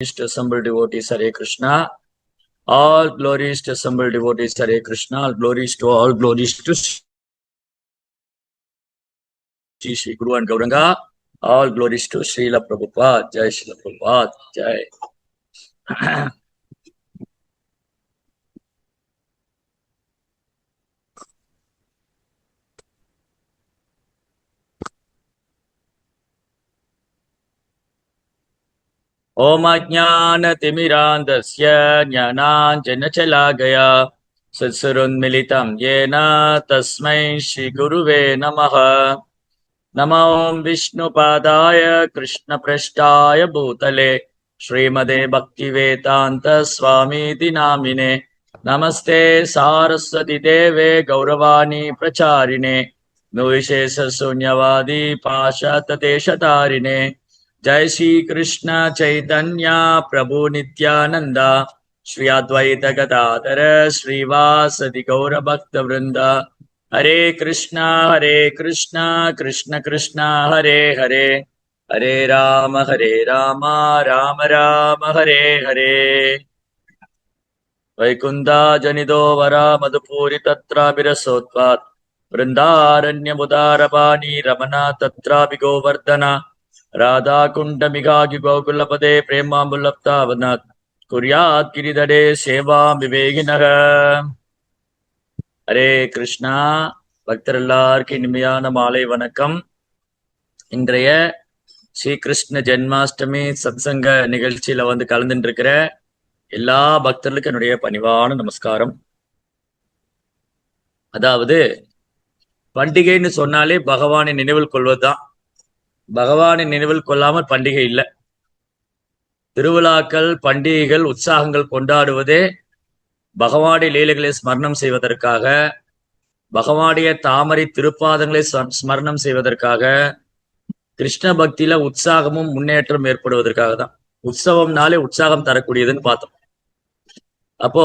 To assembled devotees, Hare Krishna. All glories to assembled devotees, Hare Krishna. All glories to Shri Guru and Gauranga. All glories to Srila Prabhupada. Jai Srila Prabhupada. Jai. Om Ajnana Timirandasya Jnananjana Chalagaya Satsarun Militam Yena Tasmai Shri Guruve Namaha. Namo Vishnu Padaya Krishna Prashtaya Bhutale Srimade Bhaktivedanta Swami Dinamine Namaste Saraswati Deve Gauravani Pracharine Nuvishesa Sunyavadi Pashatate Shatarine Jai Shri Krishna Chaitanya Prabhu Nityananda Shri Advaita Gadadhara Shri Vasadi Gaura Bhakta Vrinda Hare Krishna, Krishna Krishna, Hare Hare, Hare Rama, Rama Rama, Hare Hare. Vaikunda Janido Vara Madhupuri Tatra Virasotvat, Vrindaranya Mudarabani Ramana Tatra Vigovardhana, Radha Kunda Migagi Gogulapade Premambulapta Vanat, Kuryat Giridade Seva Viveginaha. Hare Krishna. பக்தர் எல்லாருக்கும் இனிமையான மாலை வணக்கம். இன்றைய ஸ்ரீகிருஷ்ண ஜென்மாஷ்டமி சத்சங்க நிகழ்ச்சியில கலந்துட்டு இருக்கிற எல்லா பக்தர்களுக்கும் என்னுடைய பணிவான நமஸ்காரம். அதாவது பண்டிகைன்னு சொன்னாலே பகவானை நினைவில் கொள்வதுதான். பகவானை நினைவில் கொள்ளாமல் பண்டிகை இல்லை. திருவிழாக்கள், பண்டிகைகள், உற்சாகங்கள் கொண்டாடுவதே பகவானுடைய லீலைகளை ஸ்மரணம் செய்வதற்காக, பகவானுடைய தாமரை திருப்பாதங்களை ஸ்மரணம் செய்வதற்காக, கிருஷ்ண பக்தியில உற்சாகமும் முன்னேற்றம் ஏற்படுவதற்காக தான். உற்சவம்னாலே உற்சாகம் தரக்கூடியதுன்னு பார்த்தோம். அப்போ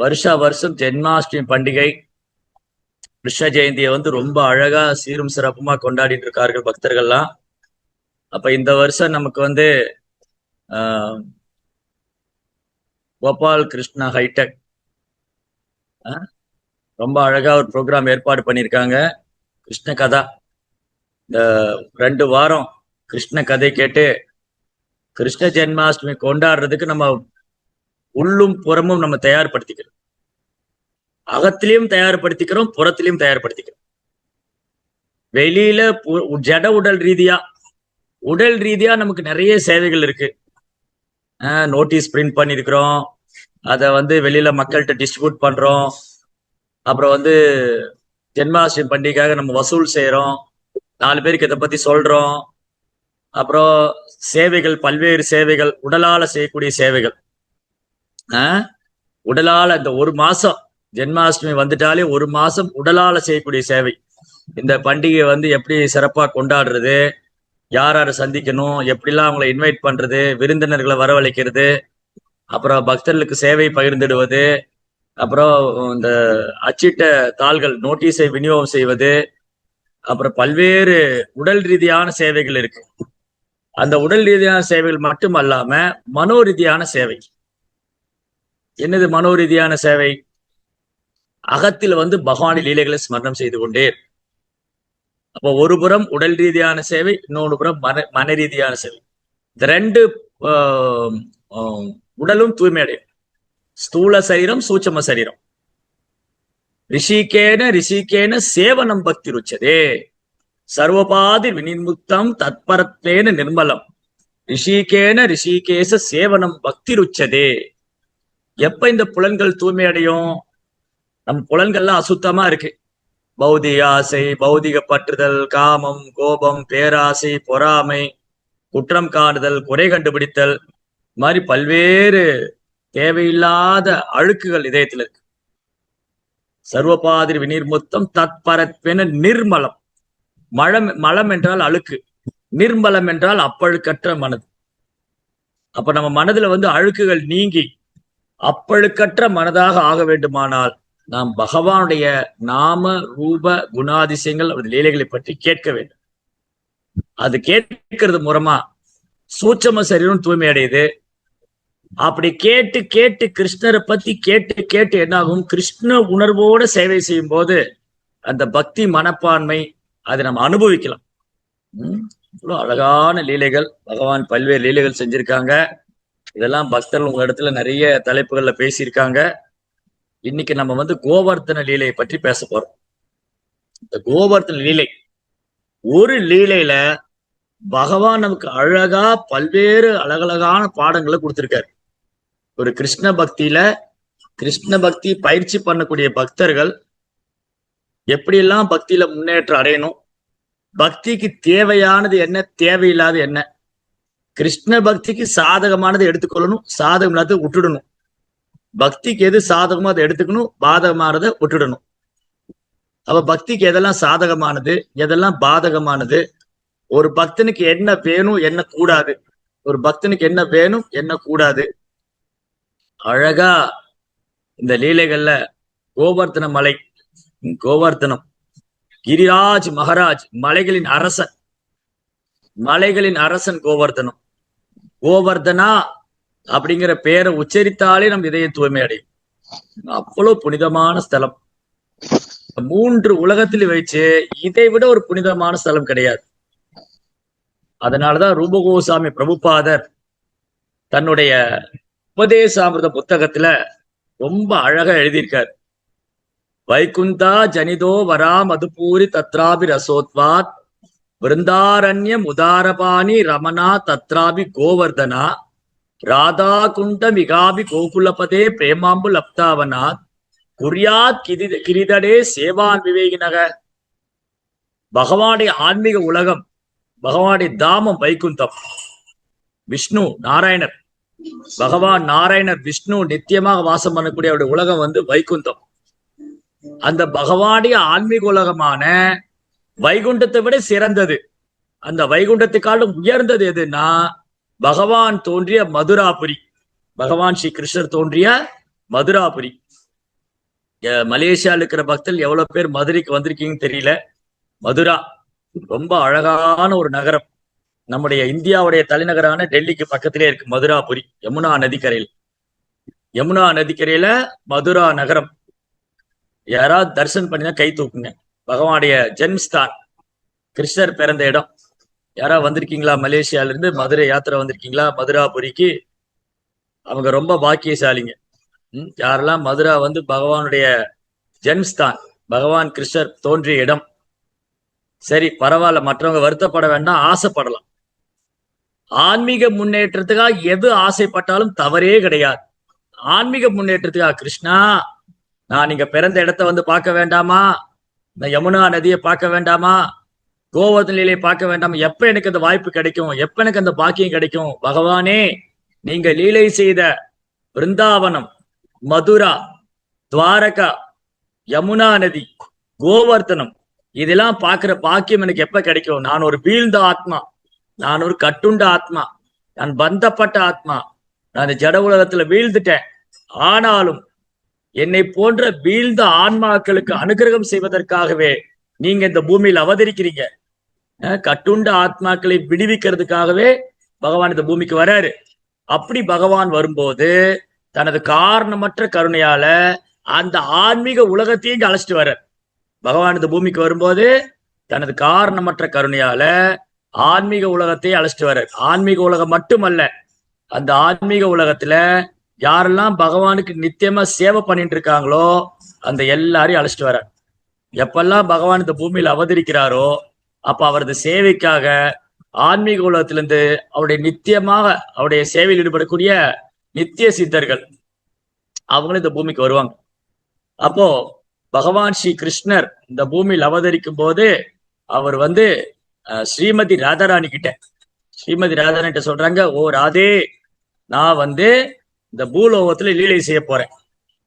வருஷம் ஜென்மாஷ்டமி பண்டிகை, கிருஷ்ண ஜெயந்தியை ரொம்ப அழகா சீரும் சிறப்புமா கொண்டாடிட்டு இருக்கார்கள் பக்தர்கள்லாம். அப்ப இந்த வருஷம் நமக்கு கோபால் கிருஷ்ணா ஹைடெக் ரொம்ப அழகா ஒரு ப்ரோக்ராம் ஏற்பாடு பண்ணியிருக்காங்க. கிருஷ்ண கதா. இந்த 2 வாரம் கிருஷ்ண கதை கேட்டு கிருஷ்ண ஜென்மாஷ்டமி கொண்டாடுறதுக்கு நம்ம உள்ளும் புறமும் நம்ம தயார்படுத்திக்கிறோம். அகத்திலையும் தயார்படுத்திக்கிறோம், புறத்திலையும் தயார்படுத்திக்கிறோம். வெளியில ஜட உடல் ரீதியா நமக்கு நிறைய சேவைகள் இருக்கு. நோட்டீஸ் பிரிண்ட் பண்ணிருக்கிறோம், அதை வெளியில மக்கள்கிட்ட டிஸ்ட்ரிபியூட் பண்றோம். அப்புறம் ஜென்மாஷ்டமி பண்டிகைக்காக நம்ம வசூல் செய்யறோம், 4 பேருக்கு இதை பத்தி சொல்றோம். அப்புறம் சேவைகள், பல்வேறு சேவைகள், உடலால செய்யக்கூடிய சேவைகள். உடலால இந்த 1 மாசம் ஜென்மாஷ்டமி வந்துட்டாலே 1 மாசம் உடலால செய்யக்கூடிய சேவை. இந்த பண்டிகை எப்படி சிறப்பா கொண்டாடுறது, யார் சந்திக்கணும், எப்படிலாம் அவங்களை இன்வைட் பண்றது, விருந்தினர்களை வரவழைக்கிறது, அப்புறம் பக்தர்களுக்கு சேவை பகிர்ந்துடுவது, அப்புறம் இந்த அச்சிட்ட தாள்கள் நோட்டீஸை விநியோகம் செய்வது, அப்புறம் பல்வேறு உடல் ரீதியான சேவைகள் இருக்கு. அந்த உடல் ரீதியான சேவைகள் மட்டும் அல்லாம மனோரீதியான சேவை. என்னது மனோரீதியான சேவை? அகத்தில் பகவானி லீலைகளை ஸ்மரணம் செய்து கொண்டே. அப்போ ஒரு புறம் உடல் ரீதியான சேவை, இன்னொரு புறம் மன ரீதியான சேவை. இந்த 2 உடலும் தூய்மை அடையும். ஸ்தூல சரீரம், சூட்சம சரீரம். ரிஷிகேன சேவனம் பக்தி ருச்சதே, சர்வபாதி வினிர்முக்தம் தத்பரத்வேன நிர்மலம். ரிஷிகேச சேவனம் பக்தி ருச்சதே. எப்ப இந்த புலன்கள் தூய்மை அடையும்? நம் புலன்கள்லாம் அசுத்தமா இருக்கு. பௌதிக ஆசை, பௌதிக பற்றுதல், காமம், கோபம், பேராசை, பொறாமை, குற்றம் காணுதல், குறை கண்டுபிடித்தல், மாதிரி பல்வேறு தேவையில்லாத அழுக்குகள் இதயத்தில் இருக்கு. சர்வபாதிரி வினிர்முக்தம் தத்பரத்வென நிர்மலம். மலம் என்றால் அழுக்கு, நிர்மலம் என்றால் அப்பழுக்கற்ற மனது. அப்ப நம்ம மனதுல அழுக்குகள் நீங்கி அப்பழுக்கற்ற மனதாக ஆக வேண்டுமானால் நாம் பகவானுடைய நாம ரூப குணாதிசயங்கள், அவருடைய லீலைகளை பற்றி கேட்க வேண்டும். அது கேட்கிறது மூலமா சூட்சம சரீரம் தூய்மை அடையுது, அப்படி கேட்டு கேட்டு கிருஷ்ணரை பத்தி கேட்டு கேட்டு என்ன ஆகும், கிருஷ்ண உணர்வோட சேவை செய்யும் போது அந்த பக்தி மனப்பான்மை அதை நம்ம அனுபவிக்கலாம். இவ்வளவு அழகான லீலைகள், பகவான் பல்வேறு லீலைகள் செஞ்சிருக்காங்க. இதெல்லாம் பக்தர்கள் உங்க இடத்துல நிறைய தலைப்புகள்ல பேசியிருக்காங்க. இன்னைக்கு நம்ம வந்து கோவர்த்தன லீலையை பற்றி பேச போறோம். இந்த கோவர்த்தன லீலை, ஒரு லீலையில பகவான் நமக்கு அழகா பல்வேறு அழகழகான பாடங்களை கொடுத்திருக்காரு. ஒரு கிருஷ்ண பக்தி பயிற்சி பண்ணக்கூடிய பக்தர்கள் எப்படியெல்லாம் பக்தியில முன்னேற்றம் அடையணும், பக்திக்கு தேவையானது என்ன, தேவையில்லாத என்ன, கிருஷ்ண பக்திக்கு சாதகமானதை எடுத்துக்கொள்ளணும், சாதகம் இல்லாத விட்டுடணும், பக்திக்கு எது சாதகமோ அதை எடுத்துக்கணும், பாதகமானதை விட்டுடணும். அப்ப பக்திக்கு எதெல்லாம் சாதகமானது, எதெல்லாம் பாதகமானது, ஒரு பக்தனுக்கு என்ன வேணும் என்ன கூடாது, ஒரு பக்தனுக்கு என்ன வேணும் என்ன கூடாது, அழகா இந்த லீலைகள்ல கோவர்த்தன மலை, கோவர்த்தனம் கிரிராஜ் மகாராஜ், மலைகளின் அரசன் கோவர்த்தனம். கோவர்தனா அப்படிங்கிற பெயரை உச்சரித்தாலே நம் இதய தூய்மை அடையும். அவ்வளவு புனிதமான ஸ்தலம். 3 உலகத்தில் வச்சு இதை விட ஒரு புனிதமான ஸ்தலம் கிடையாது. அதனாலதான் ரூபகோசாமி பிரபுபாதர் தன்னுடைய உபதேசாமிர்த புத்தகத்துல ரொம்ப அழகா எழுதியிருக்கார். வைகுந்தா ஜனிதோ வரா மதுபூரி தத்ராபி ரசோத்வாத் விருந்தாரண்யம் உதாரபாணி ரமணா தத்ராபி கோவர்தனா ராதா குண்ட மிகாபி கோகுலபதே பிரேமாம்பு லப்தாவனாத் குறியாத் கிரிதடே சேவான் விவேகினக. பகவானுடைய ஆன்மீக உலகம், பகவானுடைய தாமம் வைகுந்தம். விஷ்ணு நாராயணர், பகவான் நாராயணர் விஷ்ணு நித்தியமாக வாசம் பண்ணக்கூடிய அவருடைய உலகம் வந்து வைகுந்தம். அந்த பகவானுடைய ஆன்மீக உலகமான வைகுண்டத்தை விட சிறந்தது, அந்த வைகுண்டத்துக்காலும் உயர்ந்தது எதுன்னா பகவான் தோன்றிய மதுராபுரி, பகவான் ஸ்ரீ கிருஷ்ணர் தோன்றிய மதுராபுரி. மலேசியாவில் இருக்கிற பக்தர்கள் எவ்வளவு பேர் மதுரைக்கு வந்திருக்கீங்கன்னு தெரியல. மதுரா ரொம்ப அழகான ஒரு நகரம். நம்முடைய இந்தியாவுடைய தலைநகரான டெல்லிக்கு பக்கத்திலே இருக்கு மதுராபுரி, யமுனா நதிக்கரையில மதுரா நகரம். யாராவது தரிசனம் பண்ணினா கை தூக்குங்க. பகவானுடைய ஜென்மஸ்தான், கிருஷ்ணர் பிறந்த இடம். யாராவது வந்திருக்கீங்களா மலேசியால இருந்து மதுரை யாத்திரை வந்திருக்கீங்களா மதுராபுரிக்கு? அவங்க ரொம்ப பாக்கியசாலிங்க. யாரெல்லாம் மதுரா வந்து பகவானுடைய ஜென்மஸ்தான், பகவான் கிருஷ்ணர் தோன்றிய இடம். சரி பரவாயில்ல, மற்றவங்க வருத்தப்பட வேண்டாம், ஆசைப்படலாம். ஆன்மீக முன்னேற்றத்துக்காக எது ஆசைப்பட்டாலும் தவறே கிடையாது. ஆன்மீக முன்னேற்றத்துக்காக கிருஷ்ணா நான் நீங்க பிறந்த இடத்த வந்து பார்க்க வேண்டாமா, நான் யமுனா நதியை பார்க்க வேண்டாமா, கோவர்த்தன லீலையை பார்க்க வேண்டாமா, எப்ப எனக்கு அந்த வாய்ப்பு கிடைக்கும், எப்ப எனக்கு அந்த பாக்கியம் கிடைக்கும்? பகவானே நீங்க லீலை செய்த பிருந்தாவனம், மதுரா, துவாரகா, யமுனா நதி, கோவர்த்தனம் இதெல்லாம் பார்க்கிற பாக்கியம் எனக்கு எப்ப கிடைக்கும்? நான் ஒரு வீழ்ந்த ஆத்மா, நான் ஒரு கட்டுண்ட ஆத்மா, நான் பந்தப்பட்ட ஆத்மா, நான் இந்த ஜட உலகத்துல வீழ்ந்துட்டேன். ஆனாலும் என்னை போன்ற வீழ்ந்த ஆன்மாக்களுக்கு அனுகிரகம் செய்வதற்காகவே நீங்க இந்த பூமியில் அவதரிக்கிறீங்க. கட்டுண்ட ஆத்மாக்களை விடுவிக்கிறதுக்காகவே பகவான் இந்த பூமிக்கு வராரு. அப்படி பகவான் வரும்போது தனது காரணமற்ற கருணையால அந்த ஆன்மீக உலகத்தையும் அழைச்சிட்டு வர்றார். பகவான் இந்த பூமிக்கு வரும்போது தனது காரணமற்ற கருணையால ஆன்மீக உலகத்தை அழைச்சிட்டு வர்றார். ஆன்மீக உலகம் மட்டுமல்ல, அந்த ஆன்மீக உலகத்துல யாரெல்லாம் பகவானுக்கு நித்தியமா சேவை பண்ணிட்டு இருக்காங்களோ அந்த எல்லாரையும் அழைச்சிட்டு வர்றார். எப்பெல்லாம் பகவான் இந்த பூமியில் அவதரிக்கிறாரோ அப்ப அவரது சேவைக்காக ஆன்மீக உலகத்திலிருந்து அவருடைய நித்தியமாக அவருடைய சேவையில் ஈடுபடக்கூடிய நித்திய சித்தர்கள் அவங்களும் இந்த பூமிக்கு வருவாங்க. அப்போ பகவான் ஸ்ரீ கிருஷ்ணர் இந்த பூமியில் அவதரிக்கும் போது அவர் வந்து ஸ்ரீமதி ராதாராணி கிட்ட சொல்றாங்க, ஓ ராதே, நான் வந்து இந்த பூலோகத்துல லீலை செய்ய போறேன்.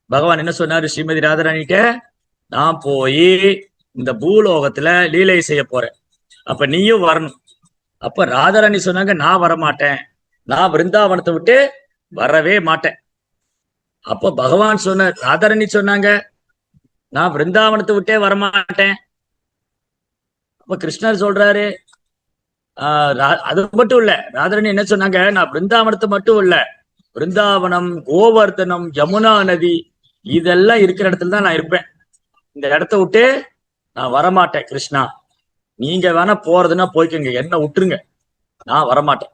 பகவான் என்ன சொன்னாரு ஸ்ரீமதி ராதாராணிட்ட, நான் போய் இந்த பூலோகத்துல லீலை செய்ய போறேன், அப்ப நீயும் வரணும். அப்ப ராதாராணி சொன்னாங்க, நான் வரமாட்டேன், நான் பிருந்தாவனத்தை விட்டு வரவே மாட்டேன். அப்ப பகவான் ராதாராணி சொன்னாங்க, நான் பிருந்தாவனத்தை விட்டே வரமாட்டேன். அப்ப கிருஷ்ணர் சொல்றாரு, அது மட்டும் இல்ல, ராதாராணி என்ன சொன்னாங்க, நான் பிருந்தாவனத்தை மட்டும் இல்ல பிருந்தாவனம், கோவர்தனம், யமுனா நதி இதெல்லாம் இருக்கிற இடத்துல தான் நான் இருப்பேன். இந்த இடத்த விட்டு நான் வரமாட்டேன். கிருஷ்ணா, நீங்க வேணா போறதுன்னா போய்க்கங்க, என்ன விட்டுருங்க, நான் வரமாட்டேன்.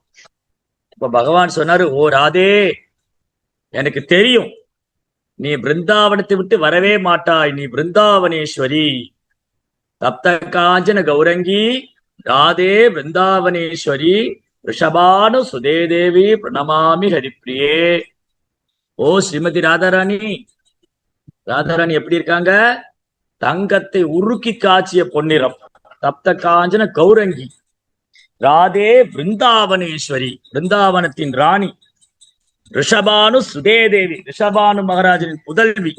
இப்ப பகவான் சொன்னாரு, ஓ ராதே, எனக்கு தெரியும் நீ பிருந்தாவனத்தை விட்டு வரவே மாட்டாய், நீ பிருந்தாவனேஸ்வரி. தப்த காஞ்சன கௌரங்கி ராதே பிருந்தாவனேஸ்வரி ரிஷபானு சுதே தேவி பிரணமாமி ஹரிப்பிரியே. ஓ ஸ்ரீமதி ராதாராணி, ராதாராணி எப்படி இருக்காங்க? தங்கத்தை உருக்கி காய்ச்சிய பொன்னிறம், தப்த காஞ்சன கௌரங்கி, ராதே பிருந்தாவனேஸ்வரி, பிருந்தாவனத்தின் ராணி, ரிஷபானு சுதே தேவி, ரிஷபானு மகாராஜனின் புதல்வி,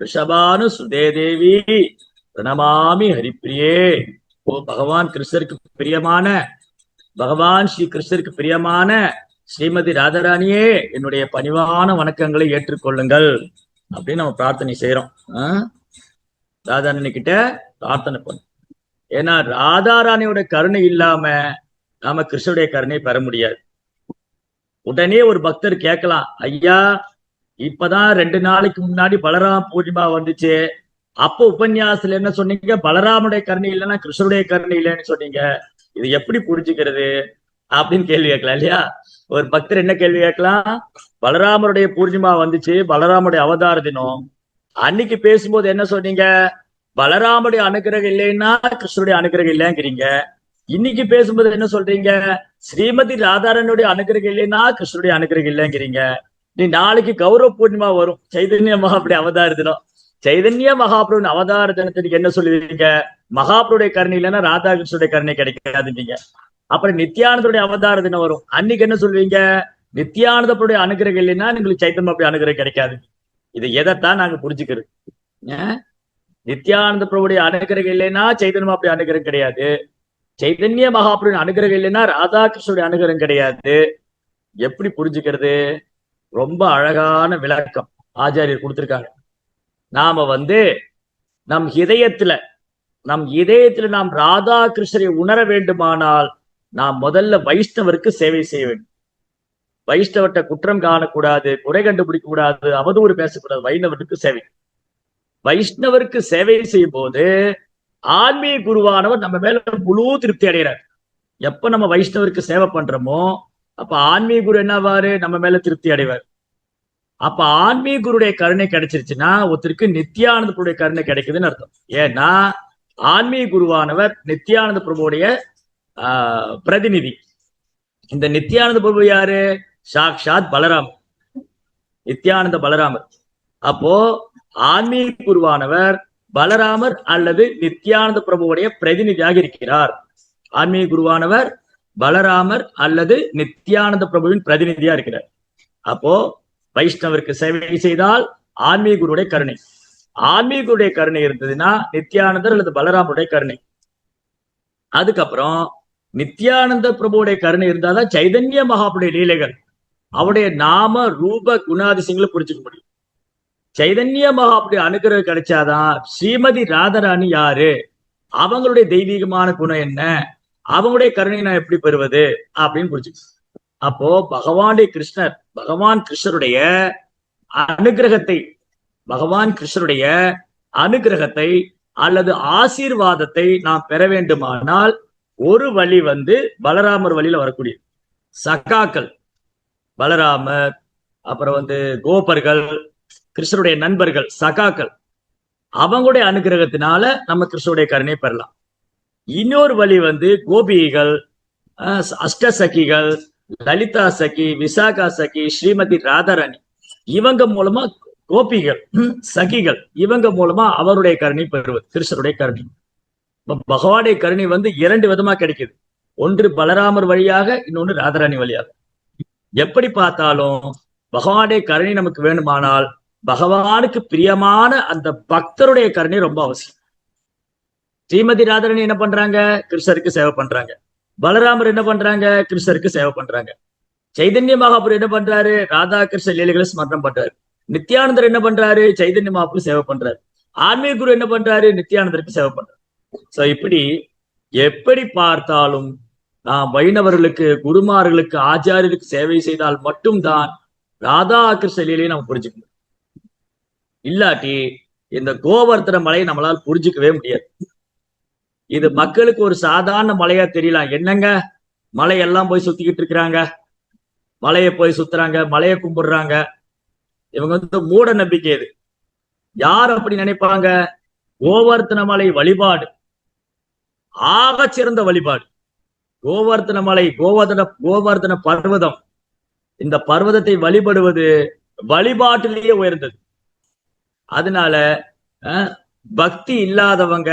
ரிஷபானு சுதே தேவி பிரணமாமி ஹரிப்பிரியே. ஓ பகவான் கிருஷ்ணருக்கு பிரியமான, பகவான் ஸ்ரீ கிருஷ்ணருக்கு பிரியமான ஸ்ரீமதி ராதாராணியே, என்னுடைய பணிவான வணக்கங்களை ஏற்றுக்கொள்ளுங்கள் அப்படின்னு நம்ம பிரார்த்தனை செய்யறோம். ராதாராணி கிட்ட பிரார்த்தனை பண்ணும். ஏன்னா ராதாராணியோட கருணை இல்லாம நாம கிருஷ்ணனுடைய கருணை பெற முடியாது. உடனே ஒரு பக்தர் கேட்கலாம், ஐயா இப்பதான் 2 நாளைக்கு முன்னாடி பலராம் பூர்ணிமா வந்துச்சு, அப்போ உபன்யாசத்துல என்ன சொன்னீங்க? பலராமுடைய கருணை இல்லைன்னா கிருஷ்ணனுடைய கருணை இல்லைன்னு சொன்னீங்க, இது எப்படி புரிஞ்சுக்கிறது அப்படின்னு கேள்வி கேட்கலாம் இல்லையா? ஒரு பக்தர் என்ன கேள்வி கேட்கலாம்? பலராமருடைய பூர்ணிமா வந்துச்சு, பலராமுடைய அவதார தினம், அன்னைக்கு பேசும்போது என்ன சொன்னீங்க? பலராமுடைய அனுகிரகம் இல்லைன்னா கிருஷ்ணனுடைய அனுகிரகம் இல்லைங்கிறீங்க. இன்னைக்கு பேசும்போது என்ன சொல்றீங்க? ஸ்ரீமதி ராதாரனுடைய அனுகிரகம் இல்லைன்னா கிருஷ்ணனுடைய அனுகிரகம் இல்லைங்கிறீங்க. நீ நாளைக்கு கௌரவ பூர்ணிமா வரும், சைதன்ய மகாபுரி அவதார தினம், சைதன்ய மகாபுரின் அவதார தினத்துக்கு என்ன சொல்லுவீங்க? மகாபுருடைய கருணை இல்லைன்னா ராதா கிருஷ்ணனுடைய கருணை கிடைக்காதுங்க. அப்புறம் நித்யானந்தருடைய அவதார தினம் வரும், அன்னைக்கு என்ன சொல்லுவீங்க? நித்யானந்தருடைய அனுகிரகம் இல்லைன்னா உங்களுக்கு சைத்தன்ய மகாபுரி அனுகிரகம் கிடைக்காது. இது எதைத்தான் நாங்க புரிஞ்சுக்கிறது? நித்யானந்த பிரபுடைய அனுகிரகம் இல்லைன்னா சைதன்ய மகாபுரி அனுகிரகம் கிடையாது, சைதன்ய மகாபுரின் அனுகிரகம் இல்லைன்னா ராதாகிருஷ்ணனுடைய அனுகிரகம் கிடையாது. எப்படி புரிஞ்சுக்கிறது? ரொம்ப அழகான விளக்கம் ஆச்சாரியர் கொடுத்திருக்காங்க. நாம நம் இதயத்துல நாம் ராதா கிருஷ்ணரை உணர வேண்டுமானால் நாம் முதல்ல வைஷ்ணவருக்கு சேவை செய்ய வேண்டும். வைஷ்ணவர்கிட்ட குற்றம் காணக்கூடாது, குறை கண்டுபிடிக்க கூடாது, அவதூறு பேசக்கூடாது. வைஷ்ணவருக்கு சேவை செய்யும் போது ஆன்மீக குருவானவர் நம்ம மேல முழு திருப்தி அடைகிறார். எப்ப நம்ம வைஷ்ணவருக்கு சேவை பண்றோமோ அப்ப ஆன்மீக குரு என்னவாரு? நம்ம மேல திருப்தி அடைவார். அப்ப ஆன்மீக குருடைய கருணை கிடைச்சிருச்சுன்னா ஒருத்தருக்கு நித்யானந்த பிரபுடைய கருணை கிடைக்குதுன்னு அர்த்தம். ஏன்னா ஆன்மீக குருவானவர் நித்யானந்த பிரபுடைய பிரதிநிதி. இந்த நித்யானந்த பிரபு யாரு? சாக்ஷாத் பலராமர், நித்யானந்த பலராமர். அப்போ ஆன்மீக குருவானவர் பலராமர் அல்லது நித்யானந்த பிரபுவுடைய பிரதிநிதியாக இருக்கிறார். ஆன்மீக குருவானவர் பலராமர் அல்லது நித்யானந்த பிரபுவின் பிரதிநிதியா இருக்கிறார். அப்போ வைஷ்ணவருக்கு சேவை செய்தால் ஆன்மீக குருடைய கருணை, ஆன்மீக குருடைய கருணை இருந்ததுன்னா நித்யானந்தர் அல்லது பலராமருடைய கருணை. அதுக்கப்புறம் நித்யானந்த பிரபுடைய கருணை இருந்தாதான் சைதன்ய மகாபுடைய லீலைகள், அவருடைய நாம ரூப குணாதிசயங்களை புரிஞ்சுக்க முடியும். சைதன்ய மகாபுடைய அனுகிரகம் கிடைச்சாதான் ஸ்ரீமதி ராதாராணி யாரு, அவங்களுடைய தெய்வீகமான குணம் என்ன, அவங்களுடைய கருணை நான் எப்படி பெறுவது அப்படின்னு புரிஞ்சுக்க. அப்போ பகவான் கிருஷ்ணருடைய அனுகிரகத்தை அல்லது ஆசீர்வாதத்தை நாம் பெற வேண்டுமானால் ஒரு வழி பலராமர் வழியில வரக்கூடிய சகாக்கள், பலராமர், அப்புறம் கோபர்கள், கிருஷ்ணருடைய நண்பர்கள், சகாக்கள், அவங்களுடைய அனுகிரகத்தினால நம்ம கிருஷ்ணருடைய கருணையை பெறலாம். இன்னொரு வழி கோபிகள், அஷ்டசகிகள், லலிதா சகி, விசாகா சகி, ஸ்ரீமதி ராதாராணி, இவங்க மூலமா கோபிகள், சகிகள், இவங்க மூலமா அவருடைய கருணை பெறுவது கிருஷ்ணருடைய கருணை. பகவானுடைய கருணை 2 விதமா கிடைக்குது. ஒன்று பலராமர் வழியாக, இன்னொன்று ராதாராணி வழியாக. எப்படி பார்த்தாலும் பகவானுடைய கருணை நமக்கு வேணுமானால் பகவானுக்கு பிரியமான அந்த பக்தருடைய கருணை ரொம்ப அவசியம். ஸ்ரீமதி ராதாராணி என்ன பண்றாங்க? கிருஷ்ணருக்கு சேவை பண்றாங்க. பலராமர் என்ன பண்றாங்க? கிருஷ்ணருக்கு சேவை பண்றாங்க. சைதன்ய மகாபுரு என்ன பண்றாரு? ராதா கிருஷ்ண லீலைகளை ஸ்மரணம் பண்றாரு. நித்யானந்தர் என்ன பண்றாரு? சைதன்ய மகாபுரு சேவை பண்றாரு. ஆன்மீக குரு என்ன பண்றாரு? நித்யானந்தருக்கு சேவை பண்றாரு. சோ இப்படி எப்படி பார்த்தாலும் நாம் வைணவர்களுக்கு, குருமார்களுக்கு, ஆச்சாரியருக்கு சேவை செய்தால் மட்டும்தான் ராதா கிருஷ்ண லீலையை நம்ம புரிஞ்சுக்கணும். இல்லாட்டி இந்த கோவர்த்தன மலையை நம்மளால புரிஞ்சுக்கவே முடியாது. இது மக்களுக்கு ஒரு சாதாரண மலையா தெரியலாம். என்னங்க மலையெல்லாம் போய் சுத்திக்கிட்டு இருக்கிறாங்க, மலையை போய் சுத்துறாங்க, மலையை கும்பிடுறாங்க. இவங்க வந்து மூட நம்பிக்கை. இது யார் அப்படி நினைப்பாங்க? கோவர்த்தன மலை வழிபாடு ஆக சிறந்த வழிபாடு. கோவர்த்தன மலை, கோவர்த்தன பர்வதம், இந்த பர்வதத்தை வழிபடுவது வழிபாட்டிலேயே உயர்ந்தது. அதனால பக்தி இல்லாதவங்க,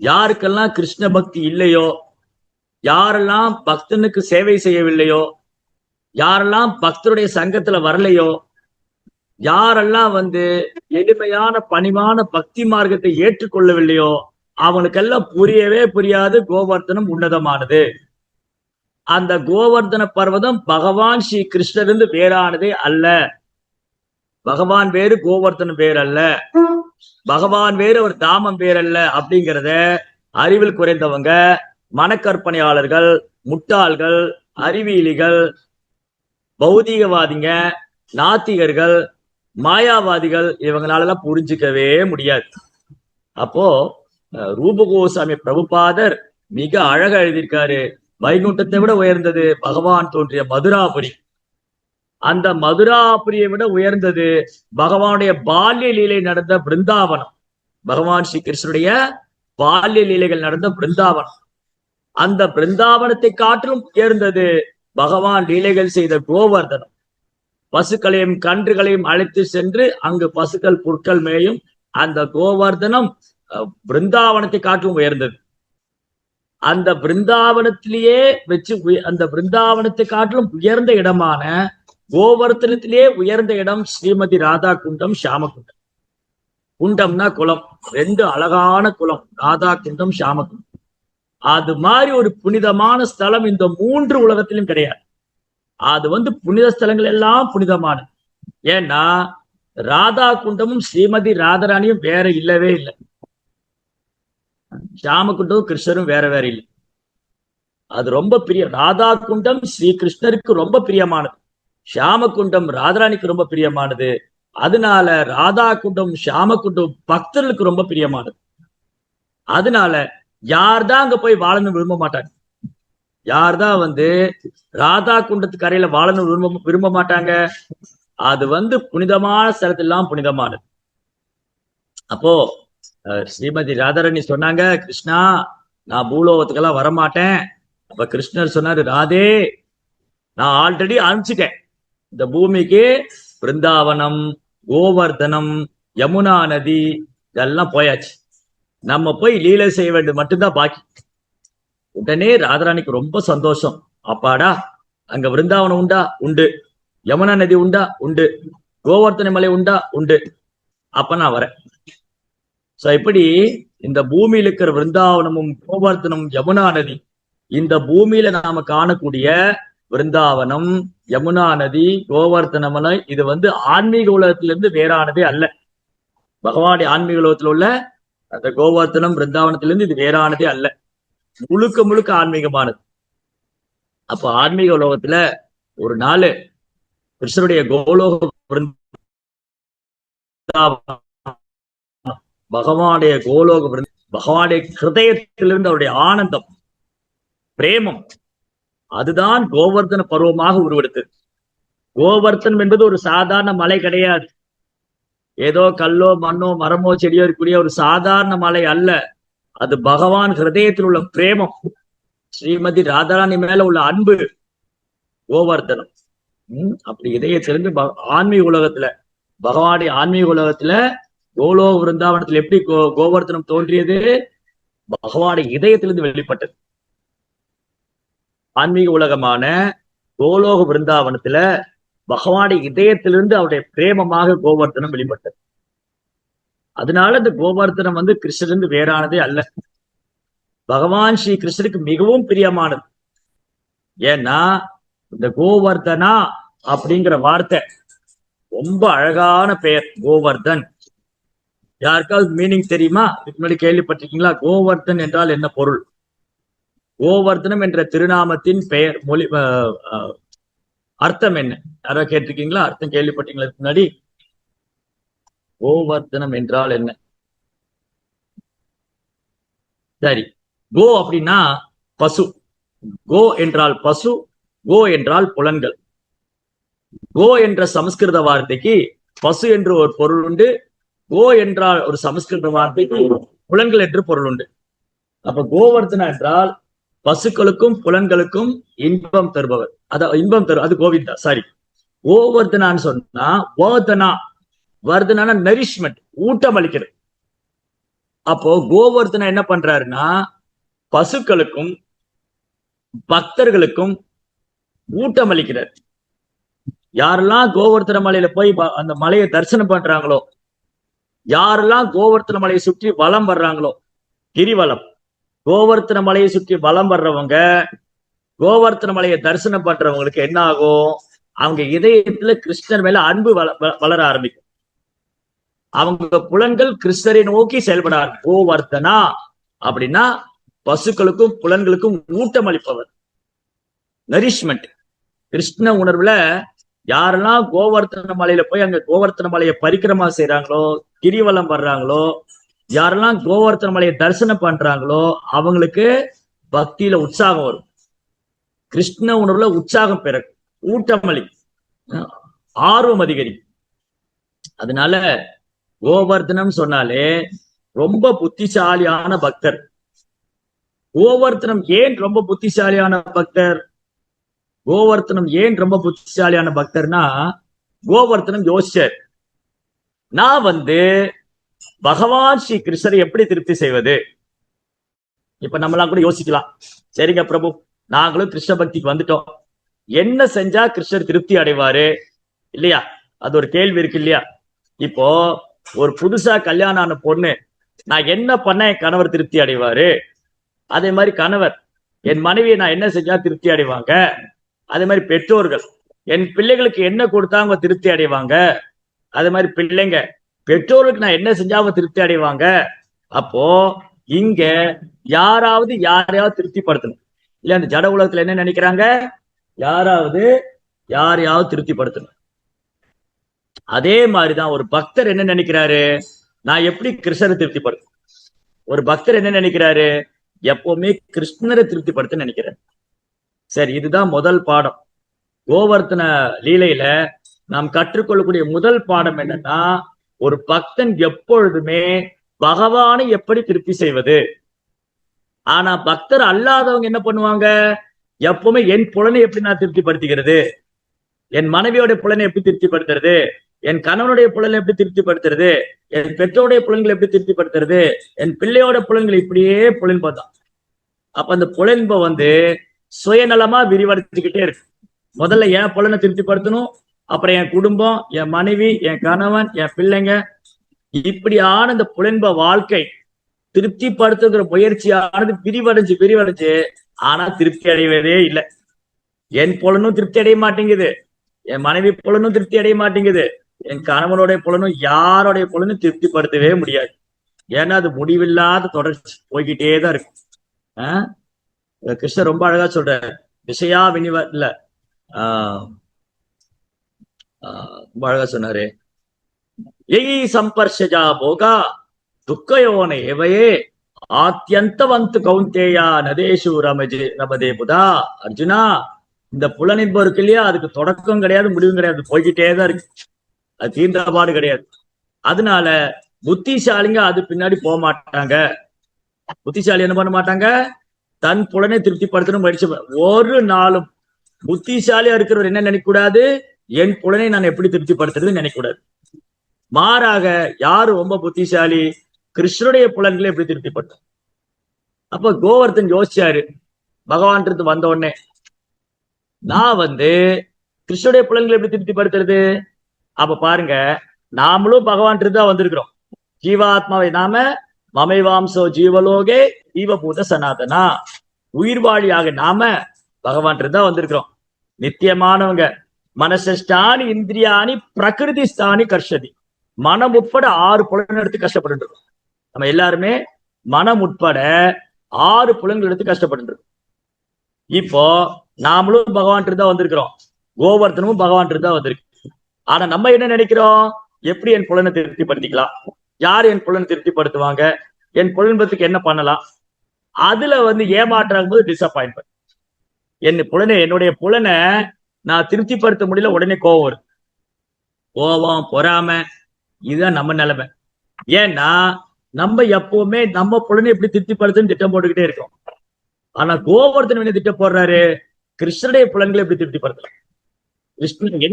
யாருக்கெல்லாம் கிருஷ்ண பக்தி இல்லையோ, யாரெல்லாம் பக்தனுக்கு சேவை செய்யவில்லையோ, யாரெல்லாம் பக்தருடைய சங்கத்துல வரலையோ, யாரெல்லாம் வந்து எளிமையான பணிவான பக்தி மார்க்கத்தை ஏற்றுக்கொள்ளவில்லையோ, அவனுக்கெல்லாம் புரியவே புரியாது கோவர்த்தனம் உன்னதமானது. அந்த கோவர்த்தன பர்வதம் பகவான் ஸ்ரீ கிருஷ்ணரிலிருந்து வேறானதே அல்ல. பகவான் வேறு, கோவர்த்தனம் வேறு அல்ல. பகவான் வேறு, ஒரு தாமம் வேறல்ல. அப்படிங்கிறத அறிவில் குறைந்தவங்க, மனக்கற்பனையாளர்கள், முட்டாள்கள், அறிவியலிகள், பௌதிகவாதிங்க, நாத்திகர்கள், மாயாவாதிகள், இவங்களாலெல்லாம் புரிஞ்சுக்கவே முடியாது. அப்போ ரூபகோசாமி பிரபுபாதர் மிக அழகா எழுதியிருக்காரு. வைகுண்டத்தை விட உயர்ந்தது பகவான் தோன்றிய மதுராபுரி. அந்த மதுராபுரியை விட உயர்ந்தது பகவானுடைய பால்ய லீலை நடந்த பிருந்தாவனம். பகவான் ஸ்ரீ கிருஷ்ணனுடைய பால்ய லீலைகள் நடந்த பிருந்தாவனம். அந்த பிருந்தாவனத்தை காட்டிலும் உயர்ந்தது பகவான் லீலைகள் செய்த கோவர்தனம். பசுக்களையும் கன்றுகளையும் அழைத்து சென்று அங்கு பசுக்கள் புற்கள் மேயும் அந்த கோவர்தனம் பிருந்தாவனத்தை காட்டிலும் உயர்ந்தது. அந்த பிருந்தாவனத்திலேயே வச்சு, அந்த பிருந்தாவனத்தை காட்டிலும் உயர்ந்த இடமான கோவர்த்தனத்திலே உயர்ந்த இடம் ஸ்ரீமதி ராதா குண்டம், ஷாமகுண்டம். குண்டம்னா குளம், ரெண்டு அழகான குளம், ராதா குண்டம், ஷாமகுண்டம். அது மாதிரி ஒரு புனிதமான ஸ்தலம் இந்த மூன்று உலகத்திலும் கிடையாது. அது வந்து புனித ஸ்தலங்கள் எல்லாம் புனிதமானது. ஏன்னா ராதா குண்டமும் ஸ்ரீமதி ராதாராணியும் வேற இல்லவே இல்லை. ஷாமகுண்டமும் கிருஷ்ணரும் வேற வேற இல்லை. அது ரொம்ப பிரிய. ராதா குண்டம் ஸ்ரீ கிருஷ்ணருக்கு ரொம்ப பிரியமானது, ஷாமகுண்டம் ராதாராணிக்கு ரொம்ப பிரியமானது. அதனால ராதா குண்டம், ஷாமகுண்டம் பக்தர்களுக்கு ரொம்ப பிரியமானது. அதனால யார்தான் அங்க போய் வாழணும் விரும்ப மாட்டாங்க. யார்தான் வந்து ராதா குண்டத்துக்கு கரையில வாழணும் விரும்ப மாட்டாங்க. அது வந்து புனிதமான ஸ்தலத்தெல்லாம் புனிதமானது. அப்போ ஸ்ரீமதி ராதாராணி சொன்னாங்க, கிருஷ்ணா நான் பூலோகத்துக்கெல்லாம் வரமாட்டேன். அப்ப கிருஷ்ணர் சொன்னாரு, ராதே நான் ஆல்ரெடி அனுப்பிச்சிட்டேன். இந்த பூமிக்கு பிருந்தாவனம், கோவர்தனம், யமுனா நதி இதெல்லாம் போயாச்சு. நம்ம போய் லீலை செய்ய வேண்டியது மட்டும்தான் பாக்கி. உடனே ராதாராணிக்கு ரொம்ப சந்தோஷம். அப்பாடா, அங்க விருந்தாவனம் உண்டா? உண்டு. யமுனா நதி உண்டா? உண்டு. கோவர்த்தனை மலை உண்டா? உண்டு. அப்ப நான் வரேன். சோ இப்படி இந்த பூமியில இருக்கிற விருந்தாவனமும் கோவர்த்தனமும் யமுனா நதி, இந்த பூமியில நாம காணக்கூடிய விருந்தாவனம், யமுனா நதி, கோவர்த்தன மலை, இது வந்து ஆன்மீக உலகத்திலிருந்து வேறானதே அல்ல. பகவானுடைய ஆன்மீக உலகத்தில் உள்ள அந்த கோவர்த்தனம், பிருந்தாவனத்திலிருந்து இது வேறானதே அல்ல. முழுக்க முழுக்க ஆன்மீகமானது. அப்ப ஆன்மீக உலகத்துல ஒரு நாள் கிருஷ்ணருடைய கோலோக பகவானுடைய கோலோக பகவானுடைய ஹிருதயத்திலிருந்து அவருடைய ஆனந்தம், பிரேமம், அதுதான் கோவர்த்தன பருவமாக உருவெடுத்தது. கோவர்த்தனம் என்பது ஒரு சாதாரண மலை கிடையாது. ஏதோ கல்லோ மண்ணோ மரமோ செடியோ இருக்கக்கூடிய ஒரு சாதாரண மலை அல்ல. அது பகவான் ஹிருதயத்தில் உள்ள பிரேமம், ஸ்ரீமதி ராதாராணி மேல உள்ள அன்பு, கோவர்த்தனம். அப்படி இதயத்திலிருந்து ஆன்மீக உலகத்துல, பகவானுடைய ஆன்மீக உலகத்துல கோலோக விருந்தாவனத்தில் எப்படி கோவர்த்தனம் தோன்றியது? பகவானுடைய இதயத்திலிருந்து வெளிப்பட்டது. ஆன்மீக உலகமான கோலோக விருந்தாவனத்துல பகவானுடைய இதயத்திலிருந்து அவருடைய பிரேமமாக கோவர்த்தனம் வெளிப்பட்டது. அதனால இந்த கோவர்த்தனம் வந்து கிருஷ்ணரிலிருந்து வேறானதே அல்ல. பகவான் ஸ்ரீ கிருஷ்ணருக்கு மிகவும் பிரியமானது. ஏன்னா இந்த கோவர்தனா அப்படிங்கிற வார்த்தை ரொம்ப அழகான பெயர். கோவர்தன் யாருக்காவது மீனிங் தெரியுமா? இதுக்கு முன்னாடி கேள்விப்பட்டிருக்கீங்களா? கோவர்தன் என்றால் என்ன பொருள்? கோவர்த்தனம் என்ற திருநாமத்தின் பெயர் மொழி அர்த்தம் என்ன? யாராவது கேட்டிருக்கீங்களா? அர்த்தம் கேள்விப்பட்டீங்களா முன்னாடி? கோவர்த்தனம் என்றால் என்ன? சரி, கோ அப்படின்னா பசு. கோ என்றால் பசு, கோ என்றால் புலன்கள். கோ என்ற சமஸ்கிருத வார்த்தைக்கு பசு என்று ஒரு பொருள் உண்டு, கோ என்றால் ஒரு சமஸ்கிருத வார்த்தைக்கு புலன்கள் என்று பொருள் உண்டு. அப்ப கோவர்த்தனா என்றால் பசுக்களுக்கும் புலன்களுக்கும் இன்பம் தருபவர், அதான் இன்பம் தரும், அது கோவிந்தா. சாரி, கோவர்த்தனான்னு சொன்னா வர்தனா, வர்தனா நரிஷ்மெண்ட், ஊட்டம் அளிக்கிறது. அப்போ கோவர்த்தனா என்ன பண்றாருன்னா பசுக்களுக்கும் பக்தர்களுக்கும் ஊட்டம் அளிக்கிறார். யாரெல்லாம் கோவர்த்தன மலையில போய் அந்த மலையை தரிசனம் பண்றாங்களோ, யாரெல்லாம் கோவர்த்தன மலையை சுற்றி வலம் வர்றாங்களோ, கிரிவலம், கோவர்த்தன மலையை சுற்றி வலம் வர்றவங்க, கோவர்த்தன மலையை தரிசனம் பண்றவங்களுக்கு என்ன ஆகும்? அவங்க இதயத்துல கிருஷ்ணர் மேல அன்பு வளர ஆரம்பிக்கும். அவங்க புலன்கள் கிருஷ்ணரை நோக்கி செயல்படாது. கோவர்த்தனா அப்படின்னா பசுக்களுக்கும் புலன்களுக்கும் ஊட்டம் அளிப்பவர், நரிஷ்மெண்ட். கிருஷ்ண உணர்வுல யாரெல்லாம் கோவர்த்தன மலையில போய் அங்க கோவர்த்தன மலையை பரிக்கிரமா செய்யறாங்களோ, கிரிவலம் வர்றாங்களோ, யாரெல்லாம் கோவர்த்தன மலையை தரிசனம் பண்றாங்களோ அவங்களுக்கு பக்தியில உற்சாகம் வரும், கிருஷ்ண உணர்வுல உற்சாகம் பிறகு ஊட்டமளி, ஆர்வம் அதிகரிக்கும். அதனால கோவர்த்தனம் சொன்னாலே ரொம்ப புத்திசாலியான பக்தர். கோவர்த்தனம் ஏன் ரொம்ப புத்திசாலியான பக்தர்? கோவர்த்தனம் ஏன் ரொம்ப புத்திசாலியான பக்தர்னா, கோவர்த்தனம் யோசிச்சார், நான் பகவான் ஸ்ரீ கிருஷ்ணரை எப்படி திருப்தி செய்வது? இப்ப நம்மளாம் கூட யோசிக்கலாம், சரிங்க பிரபு, நாங்களும் கிருஷ்ண பக்திக்கு வந்துட்டோம், என்ன செஞ்சா கிருஷ்ணர் திருப்தி அடைவாரு இல்லையா? அது ஒரு கேள்வி இருக்கு இல்லையா? இப்போ ஒரு புதுசா கல்யாணம் ஆன பொண்ணு, நான் என்ன பண்ண என் கணவர் திருப்தி அடைவாரு? அதே மாதிரி கணவர், என் மனைவியை நான் என்ன செஞ்சா திருப்தி அடைவாங்க? அதே மாதிரி பெற்றோர்கள், என் பிள்ளைகளுக்கு என்ன கொடுத்தா அவங்க திருப்தி அடைவாங்க? அதே மாதிரி பிள்ளைங்க, பெற்றோருக்கு நான் என்ன செஞ்சா அவங்க திருப்தி அடைவாங்க? அப்போ இங்க யாராவது யாரையாவது திருப்திப்படுத்தணும் இல்ல? அந்த ஜட உலகத்துல என்ன நினைக்கிறாங்க? யாராவது யாரையாவது திருப்திப்படுத்தணும். அதே மாதிரிதான் ஒரு பக்தர் என்ன நினைக்கிறாரு? நான் எப்படி கிருஷ்ணரை திருப்திப்படுத்தும்? ஒரு பக்தர் என்ன நினைக்கிறாரு? எப்பவுமே கிருஷ்ணரை திருப்திப்படுத்த நினைக்கிறார். சரி, இதுதான் முதல் பாடம். கோவர்த்தன லீலையில நாம் கற்றுக்கொள்ளக்கூடிய முதல் பாடம் என்னன்னா, ஒரு பக்தன் எப்பொழுதுமே பகவானை எப்படி திருப்தி செய்வது. ஆனா பக்தர் அல்லாதவங்க என்ன பண்ணுவாங்க? எப்பவுமே என் புலனை எப்படி நான் திருப்திப்படுத்துகிறது, என் மனைவியோட புலனை எப்படி திருப்திப்படுத்துறது, என் கணவனுடைய புலனை எப்படி திருப்திப்படுத்துறது, என் பெற்றோடைய புலன்களை எப்படி திருப்திப்படுத்துறது, என் பிள்ளையோட புலன்களை இப்படியே புலன்பதான். அப்ப அந்த புலன்ப சுயநலமா விரிவடைச்சுக்கிட்டே இருக்கு. முதல்ல என் புலனை திருப்திப்படுத்தணும், அப்புறம் என் குடும்பம், என் மனைவி, என் கணவன், என் பிள்ளைங்க, இப்படியான இந்த புலன்ப வாழ்க்கை திருப்திப்படுத்துகிற முயற்சியானது விரிவடைஞ்சு ஆனா திருப்தி அடைவதே இல்லை. என் புலனும் திருப்தி அடைய மாட்டேங்குது, என் மனைவி புலனும் திருப்தி அடைய மாட்டேங்குது, என் கணவனுடைய புலனும் யாருடைய புலனும் திருப்திப்படுத்தவே முடியாது. ஏன்னா அது முடிவில்லாத தொடர்ச்சி போய்கிட்டே தான் இருக்கு. கிருஷ்ணர் ரொம்ப அழகா சொல்ற, விஷயா வினிவ இல்ல ரொம்ப அழகா சொன்னாரு, எயி சம்பர்ஷஜா போகா துக்கயோன ஏவையே ஆத்தியந்தவந்து கௌந்தேயா நதேஷு ரமதே புதா. அர்ஜுனா, இந்த புலனின்பம் இருக்கு இல்லையா, அதுக்கு தொடக்கம் கிடையாது, முடிவும் கிடையாது, போய்கிட்டே தான் இருக்கு, அது தீர்ந்த பாடு கிடையாது. அதனால புத்திசாலிங்க அது பின்னாடி போக மாட்டாங்க. புத்திசாலி என்ன பண்ண மாட்டாங்க? தன் புலனை திருப்திப்படுத்தணும் முயற்சி. ஒரு நாளும் புத்திசாலியா இருக்கிறவர் என்ன நினைக்க கூடாது? என் புலனை நான் எப்படி திருப்திப்படுத்துறது நினைக்க கூடாது. மாறாக யாரு ரொம்ப புத்திசாலி? கிருஷ்ணனுடைய புலன்களை எப்படி திருப்திப்படுத்தும்? அப்ப கோவர்த்தன் யோசிச்சாரு, பகவான் இருந்து வந்த உடனே, நான் கிருஷ்ணனுடைய புலன்களை எப்படி திருப்திப்படுத்துறது? அப்ப பாருங்க, நாமளும் பகவான் இருந்து தான் வந்திருக்கிறோம். ஜீவாத்மாவை நாம மமைவாம்சோ ஜீவலோகே ஜீவபூத சனாதனா, உயிர்வாழியாக நாம பகவான் இருந்தா வந்திருக்கிறோம். நித்தியமானவங்க. மனசஸ்டானி இந்திரியானி பிரகிருதி ஸ்தானி கர்ஷதி, மனம் உட்பட 6 புலன்கள் எடுத்து கஷ்டப்பட்டு நம்ம எல்லாருமே மனம் உட்பட 6 புலன்கள் எடுத்து கஷ்டப்பட்டு இப்போ நாமளும் பகவான் தான் வந்திருக்கிறோம், கோவர்த்தனமும் பகவான் தான் வந்திருக்கு. ஆனா நம்ம என்ன நினைக்கிறோம், எப்படி என் புலனை திருப்திப்படுத்திக்கலாம், யார் என் புலனை திருப்திப்படுத்துவாங்க, என் புலன்பத்துக்கு என்ன பண்ணலாம், அதுல வந்து ஏமாற்றாகும் போது டிசப்பாயின்மெண்ட். என்னுடைய புலனை நான் திருப்திப்படுத்த முடியல, உடனே கோவம் வரும், கோவம் பொறாம. இதுதான் நம்ம நிலைமை. ஏன்னா நம்ம எப்பவுமே நம்ம புலனை எப்படி திருப்திப்படுத்துன்னு திட்டம் போட்டுக்கிட்டே இருக்கோம். ஆனா கோவர்த்தனம் என்ன திட்டம் போடுறாரு, கிருஷ்ணனுடைய புலன்களை எப்படி திருப்திப்படுத்தலாம், கிருஷ்ணன்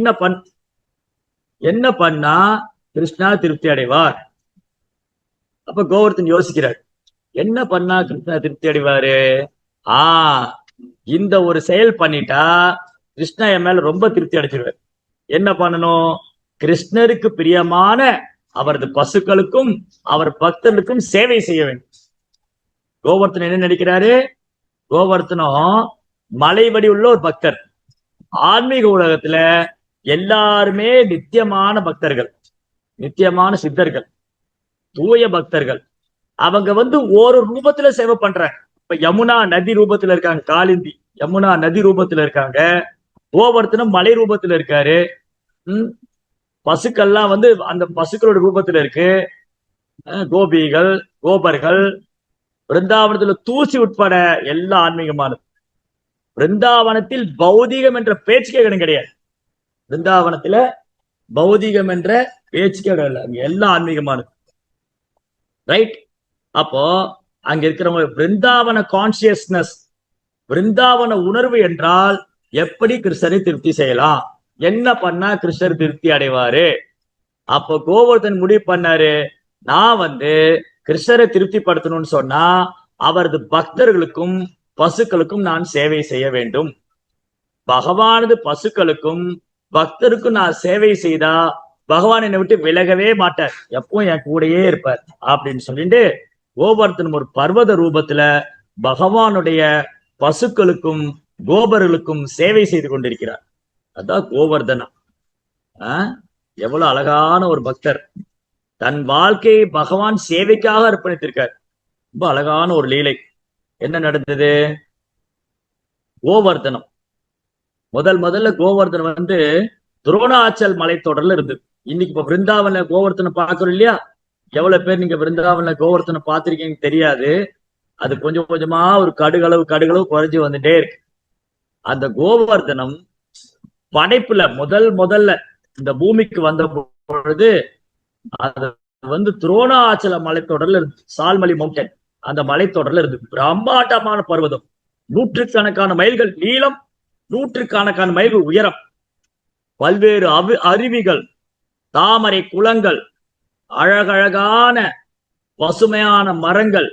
என்ன பண்ணா கிருஷ்ணா திருப்தி அடைவார். அப்ப கோவர்த்தன் யோசிக்கிறார், என்ன பண்ணா கிருஷ்ணா திருப்தி அடைவாரு, இந்த ஒரு செயல் பண்ணிட்டா கிருஷ்ணா என் மேல ரொம்ப திருப்தி அடைச்சிருவார். என்ன பண்ணணும், கிருஷ்ணருக்கு பிரியமான அவரது பசுக்களுக்கும் அவர் பக்தர்களுக்கும் சேவை செய்ய வேண்டும். கோவர்த்தன் என்ன நினைக்கிறாரு, கோவர்த்தனம் மலைவடி உள்ள ஒரு பக்தர். ஆன்மீக உலகத்துல எல்லாருமே நித்தியமான பக்தர்கள், நித்தியமான சித்தர்கள், தூய பக்தர்கள். அவங்க வந்து ஒரு ரூபத்துல சேவை பண்றாங்க. இப்ப யமுனா நதி ரூபத்துல இருக்காங்க, காலிந்தி யமுனா நதி ரூபத்துல இருக்காங்க, கோவர்த்தனம் மலை ரூபத்துல இருக்காரு. பசுக்கள்லாம் வந்து அந்த பசுக்களோட ரூபத்துல இருக்கு. கோபிகள், கோபர்கள், பிருந்தாவனத்துல தூசி உட்பட எல்லா ஆன்மீகமானது. பிருந்தாவனத்தில் பௌதிகம் என்ற பேச்சுக்கே கிடையாது. பிருந்தாவனத்துல பௌதிகம் என்ற பேச்சுக்கே கிடையாது, எல்லா ஆன்மீகமானது. ரைட்? அப்போ அங்க இருக்கிறவங்க பிருந்தாவன கான்சியஸ்னஸ், பிருந்தாவன உணர்வு என்றால் எப்படி கிருஷ்ணரை திருப்தி செய்யலாம், என்ன பண்ணா கிருஷ்ணர் திருப்தி அடைவாரு. அப்போ கோவர்தன் முடிவு பண்ணாரு, நான் வந்து கிருஷ்ணரை திருப்திப்படுத்தணும்னு சொன்னா அவரது பக்தர்களுக்கும் பசுக்களுக்கும் நான் சேவை செய்ய வேண்டும். பகவானது பசுக்களுக்கும் பக்தருக்கும் நான் சேவை செய்தா பகவான் என்னை விட்டு விலகவே மாட்டார், எப்பவும் என் கூடயே இருப்பார் அப்படின்னு சொல்லிட்டு கோவர்தன் ஒரு பர்வத ரூபத்துல பகவானுடைய பசுக்களுக்கும் கோபர்களுக்கும் சேவை செய்து கொண்டிருக்கிறார். அதான் கோவர்தனா. எவ்வளவு அழகான ஒரு பக்தர், தன் வாழ்க்கையை பகவான் சேவைக்காக அர்ப்பணித்திருக்கார். ரொம்ப அழகான ஒரு லீலை. என்ன நடந்தது, கோவர்தனம் முதல்ல கோவர்தனம் வந்து துரோணாச்சல் மலைத்தொடர்ல இருந்தது. இன்னைக்கு இப்ப பிருந்தாவன கோவர்த்தனம் பாக்குறோம் இல்லையா, எவ்வளவு பேர் நீங்க பிருந்தாவன கோவர்த்தனம் பார்த்திருக்கீங்கன்னு தெரியாது. அது கொஞ்சம் கொஞ்சமா ஒரு கடுகளவு குறைஞ்சு வந்துட்டே இருக்கு. அந்த கோவர்தனம் படைப்புல முதல்ல இந்த பூமிக்கு வந்த பொழுது அது வந்து துரோணாச்சல மலைத்தொடர்ல இருந்து, சால்மலி மவுண்டன் அந்த மலைத்தொடர்ல இருந்து பிரம்மாண்டமான பர்வதம், நூற்றுக்கணக்கான மைல்கள் நீளம், நூற்றுக்கணக்கான மைல்கள் உயரம், பல்வேறு அருவிகள், தாமரை குளங்கள், அழகழகான பசுமையான மரங்கள்,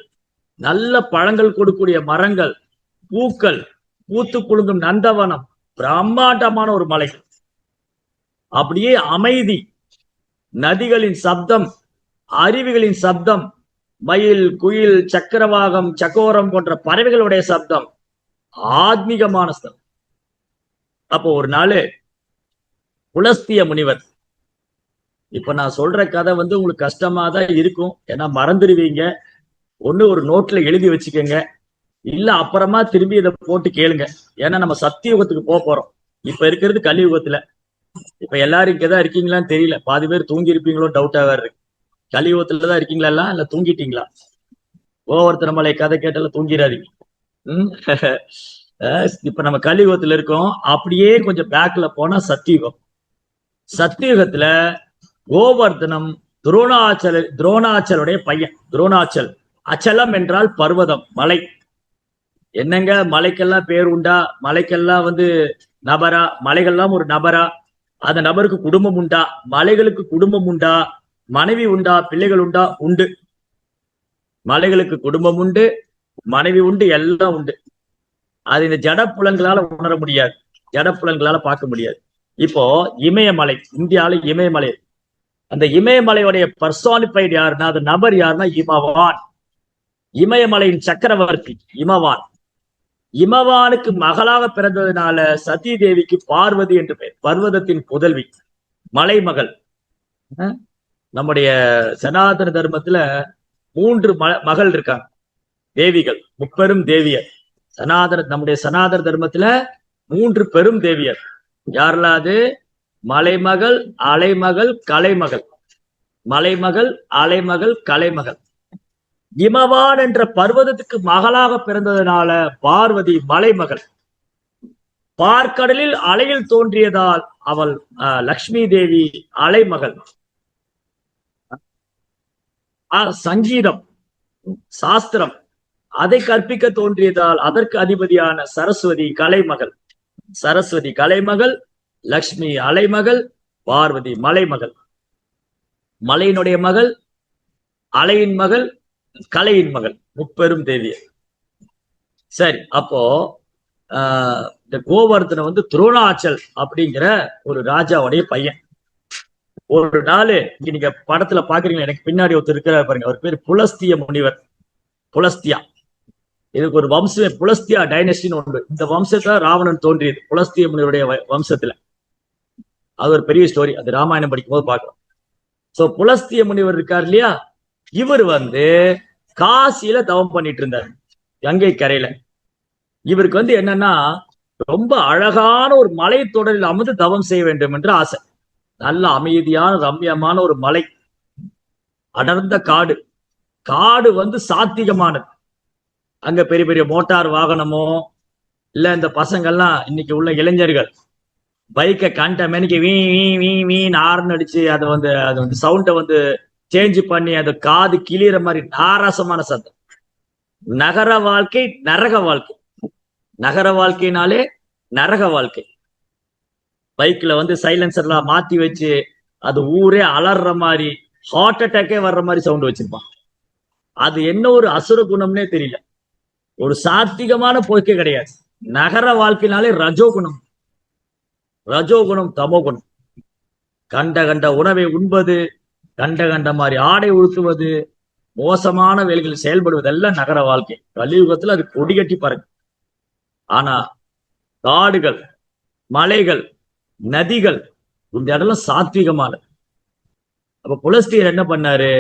நல்ல பழங்கள் கொடுக்கக்கூடிய மரங்கள், பூக்கள், பூத்து குலுங்கும் நந்தவனம், பிரம்மாண்டமான ஒரு மலை. அப்படியே அமைதி, நதிகளின் சப்தம், அருவிகளின் சப்தம், மயில், குயில், சக்கரவாகம், சக்கோரம் போன்ற பறவைகளுடைய சப்தம், ஆத்மீகமான சப்தம். அப்போ ஒரு நாள் புலஸ்திய முனிவர், இப்ப நான் சொல்ற கதை வந்து உங்களுக்கு கஷ்டமா தான் இருக்கும், ஏன்னா மறந்துடுவீங்க. ஒண்ணு ஒரு நோட்ல எழுதி வச்சுக்கோங்க, இல்ல அப்புறமா திரும்பி இதை போட்டு கேளுங்க. ஏன்னா நம்ம சத்தியுகத்துக்கு போறோம். இப்ப இருக்கிறது கலியுகத்துல. இப்ப எல்லாரும் இங்கதான் இருக்கீங்களான்னு தெரியல, பாதி பேர் தூங்கி இருப்பீங்களோ டவுட்டா வேற இருக்கு. கலியுகத்துலதான் இருக்கீங்களா எல்லாம், இல்ல தூங்கிட்டீங்களா? கோவர்த்தன மலை கதை கேட்டால தூங்கிடாதீங்க. இப்ப நம்ம கலியுகத்துல இருக்கோம். அப்படியே கொஞ்சம் பேக்ல போனா சத்தியுகம். சத்தியுகத்துல கோவர்தனம் துரோணாச்சலுடைய பையன். துரோணாச்சல், அச்சலம் என்றால் பர்வதம், மலை. என்னங்க மலைக்கெல்லாம் பேர் உண்டா, மலைக்கெல்லாம் வந்து நபரா, மலைகள்லாம் ஒரு நபரா, அந்த நபருக்கு குடும்பம் உண்டா, மலைகளுக்கு குடும்பம் உண்டா, மனைவி உண்டா, பிள்ளைகள் உண்டா? உண்டு. மலைகளுக்கு குடும்பம் உண்டு, மனைவி உண்டு, எல்லாம் உண்டு. அது இந்த ஜடப்புலன்களால உணர முடியாது, ஜடப்புலன்களால பார்க்க முடியாது. இப்போ இமயமலை, இந்தியாவில இமயமலை, அந்த இமயமலையுடைய பர்சானிஃபைடு யாருன்னா, அந்த நபர் யாருன்னா இமவான். இமயமலையின் சக்கரவர்த்தி இமவான். இமவானுக்கு மகளாக பிறந்ததுனால சதி தேவிக்கு பார்வதி என்று பெயர், பர்வதத்தின் புதல்வி, மலை மகள். நம்முடைய சனாதன தர்மத்துல 3 மகள் இருக்காங்க, தேவிகள், முப்பெரும் தேவியர். நம்முடைய சனாதன தர்மத்துல 3 பெரும் தேவியர். யாரெல்லாம் அது? மலைமகள், அலைமகள், கலைமகள். மலைமகள், அலைமகள், கலைமகள். இமவான் என்ற பர்வதத்துக்கு மகளாக பிறந்ததுனால பார்வதி மலைமகள். பார்க்கடலில் அலையில் தோன்றியதால் அவள் லக்ஷ்மி தேவி அலைமகள். சங்கீதம், சாஸ்திரம் அதை கற்பிக்க தோன்றியதால் அதற்கு அதிபதியான சரஸ்வதி கலைமகள். சரஸ்வதி கலைமகள், லக்ஷ்மி அலைமகள், பார்வதி மலைமகள். மலையினுடைய மகள், அலையின் மகள், கலையின் மகள், முப்பெரும் தேவியர். சரி, அப்போ இந்த கோவர்தன வந்து துரோணாச்சல் அப்படிங்கிற ஒரு ராஜாவுடைய பையன். ஒரு நாள் இங்க நீங்க படத்துல பாக்குறீங்க, எனக்கு பின்னாடி ஒருத்தர் இருக்கிறார் பாருங்க, அவர் பேர் புலஸ்திய முனிவர். புலஸ்தியா, இதுக்கு ஒரு வம்சமே புலஸ்தியா டைனஸ்டின்னு ஒன்று. இந்த வம்சத்துல ராவணன் தோன்றியது புலஸ்திய முனிவருடைய வம்சத்துல. அது ஒரு பெரிய ஸ்டோரி, அது ராமாயணம் படிக்கும் போது பார்க்கலாம். சோ புலஸ்திய முனிவர் இருக்கார் இல்லையா, இவர் வந்து காசியில தவம் பண்ணிட்டு இருந்தார், கங்கை கரையில. இவருக்கு வந்து என்னன்னா, ரொம்ப அழகான ஒரு மலை தொடரில் அமர்ந்து தவம் செய்ய வேண்டும் என்று ஆசை. நல்ல அமைதியான ரம்யமான ஒரு மலை, அடர்ந்த காடு. காடு வந்து சாத்திகமானது. அங்க பெரிய பெரிய மோட்டார் வாகனமோ இல்ல இந்த பசங்கள்லாம், இன்னைக்கு உள்ள இளைஞர்கள் பைக்கை கண்ட மேனிக்கு வீ வீ வீ வீன்னு ஆர்ன் அடிச்சு அதை வந்து சவுண்டை வந்து சேஞ்ச் பண்ணி அது காது கிளியிற மாதிரி நாராசமான சத்தம். நகர வாழ்க்கை நரக வாழ்க்கை. நகர வாழ்க்கைனாலே நரக வாழ்க்கை. பைக்ல வந்து சைலன்சர்லாம் மாத்தி வச்சு அது ஊரே அலற மாதிரி, ஹார்ட் அட்டாக்கே வர்ற மாதிரி சவுண்ட் வச்சிருப்பான். அது என்ன ஒரு அசுர குணம்னே தெரியல. ஒரு சாத்திகமான போக்கே கிடையாது. நகர வாழ்க்கையினாலே ரஜோகுணம். ரஜோகுணம், தமோகுணம். கண்ட கண்ட உணவை உண்பது, கண்ட கண்ட மாதிரி ஆடை உடுத்துவது, மோசமான வேலைகள் செயல்படுவதெல்லாம் நகர வாழ்க்கை. கலியுகத்துல அது கொடிகட்டி பாருங்க. ஆனா காடுகள், மலைகள், நதிகள், இந்த இடம்லாம் சாத்வீகமானது. அப்ப புலஸ்தியர் என்ன பண்ணாரு,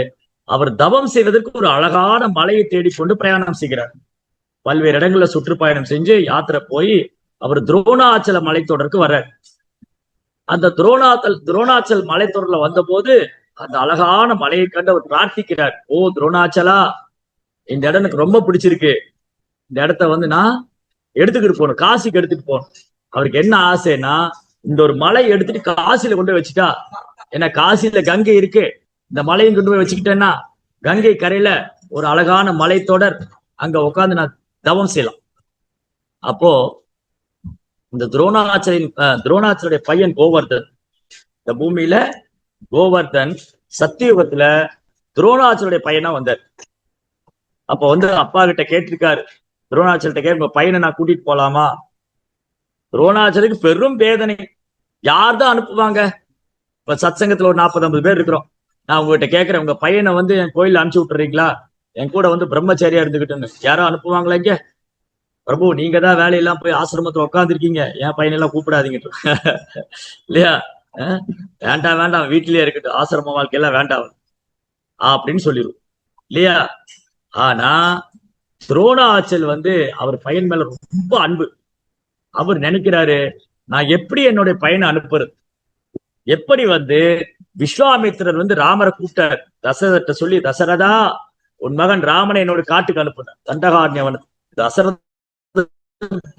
அவர் தவம் செய்வதற்கு ஒரு அழகான மலையை தேடிக்கொண்டு பிரயாணம் செய்கிறார். பல்வேறு இடங்கள்ல சுற்றுப்பயணம் செஞ்சு யாத்திரை போய் அவர் துரோணாச்சல மலைத்தொடருக்கு வர்றார். அந்த துரோணாச்சல் மலைத்தொடர்ல வந்த போது அந்த அழகான மலையை கண்டு அவர் பிரார்த்திக்கிறார். ஓ துரோணாச்சலா, இந்த இடம் எனக்கு ரொம்ப பிடிச்சிருக்கு, இந்த இடத்த வந்து நான் எடுத்துக்கிட்டு போகணும், காசிக்கு எடுத்துட்டு போகணும். அவருக்கு என்ன ஆசைன்னா, இந்த ஒரு மலை எடுத்துட்டு காசியில கொண்டு போய் வச்சுட்டா, ஏன்னா காசியில கங்கை இருக்கு, இந்த மலையும் கொண்டு போய் வச்சுக்கிட்டேன்னா கங்கை கரையில ஒரு அழகான மலைத்தொடர், அங்க உட்காந்து நான் தவம் செய்யலாம். அப்போ இந்த துரோணாச்சலுடைய பையன் கோவர்தன், இந்த பூமியில கோவர்தன் சத்தியுகத்துல துரோணாச்சலுடைய பையனா வந்தார். அப்ப வந்து அப்பா கிட்ட கேட்டிருக்காரு, துரோணாச்சல்கிட்ட கேட்க, பையனை நான் கூட்டிட்டு போலாமா? துரோணாச்சலுக்கு பெரும் வேதனை. யார் தான் அனுப்புவாங்க? இப்ப சத்சங்கத்துல ஒரு 40-50 பேர் இருக்கிறோம். நான் உங்ககிட்ட கேட்கிறேன், உங்க பையனை வந்து என் கோயில அனுப்பிச்சு விட்டுறீங்களா, என் கூட வந்து பிரம்மச்சாரியா இருந்துகிட்டுன்னு. யாரும் அனுப்புவாங்களா? இங்க பிரபு, நீங்க தான் வேலையெல்லாம் போய் ஆசிரமத்துல உட்காந்துருக்கீங்க, என் பையனெல்லாம் கூப்பிடாதீங்க இல்லையா? வேண்டாம் வேண்டாம், வீட்டிலேயே இருக்கட்டும், ஆசிரம வாழ்க்கையெல்லாம் வேண்டாம் அப்படின்னு சொல்லிடும் இல்லையா? ஆனா துரோணாச்சல் வந்து அவர் பையன் மேல ரொம்ப அன்பு. அவர் நினைக்கிறாரு, நான் எப்படி என்னுடைய பையனை அனுப்புறது? எப்படி வந்து விஸ்வாமித்திரர் வந்து ராமரை கூப்பிட்டார், தசரத சொல்லி, தசரதா உன் மகன் ராமனை என்னோட காட்டுக்கு அனுப்புன தண்டகாரண்யவன். தசரத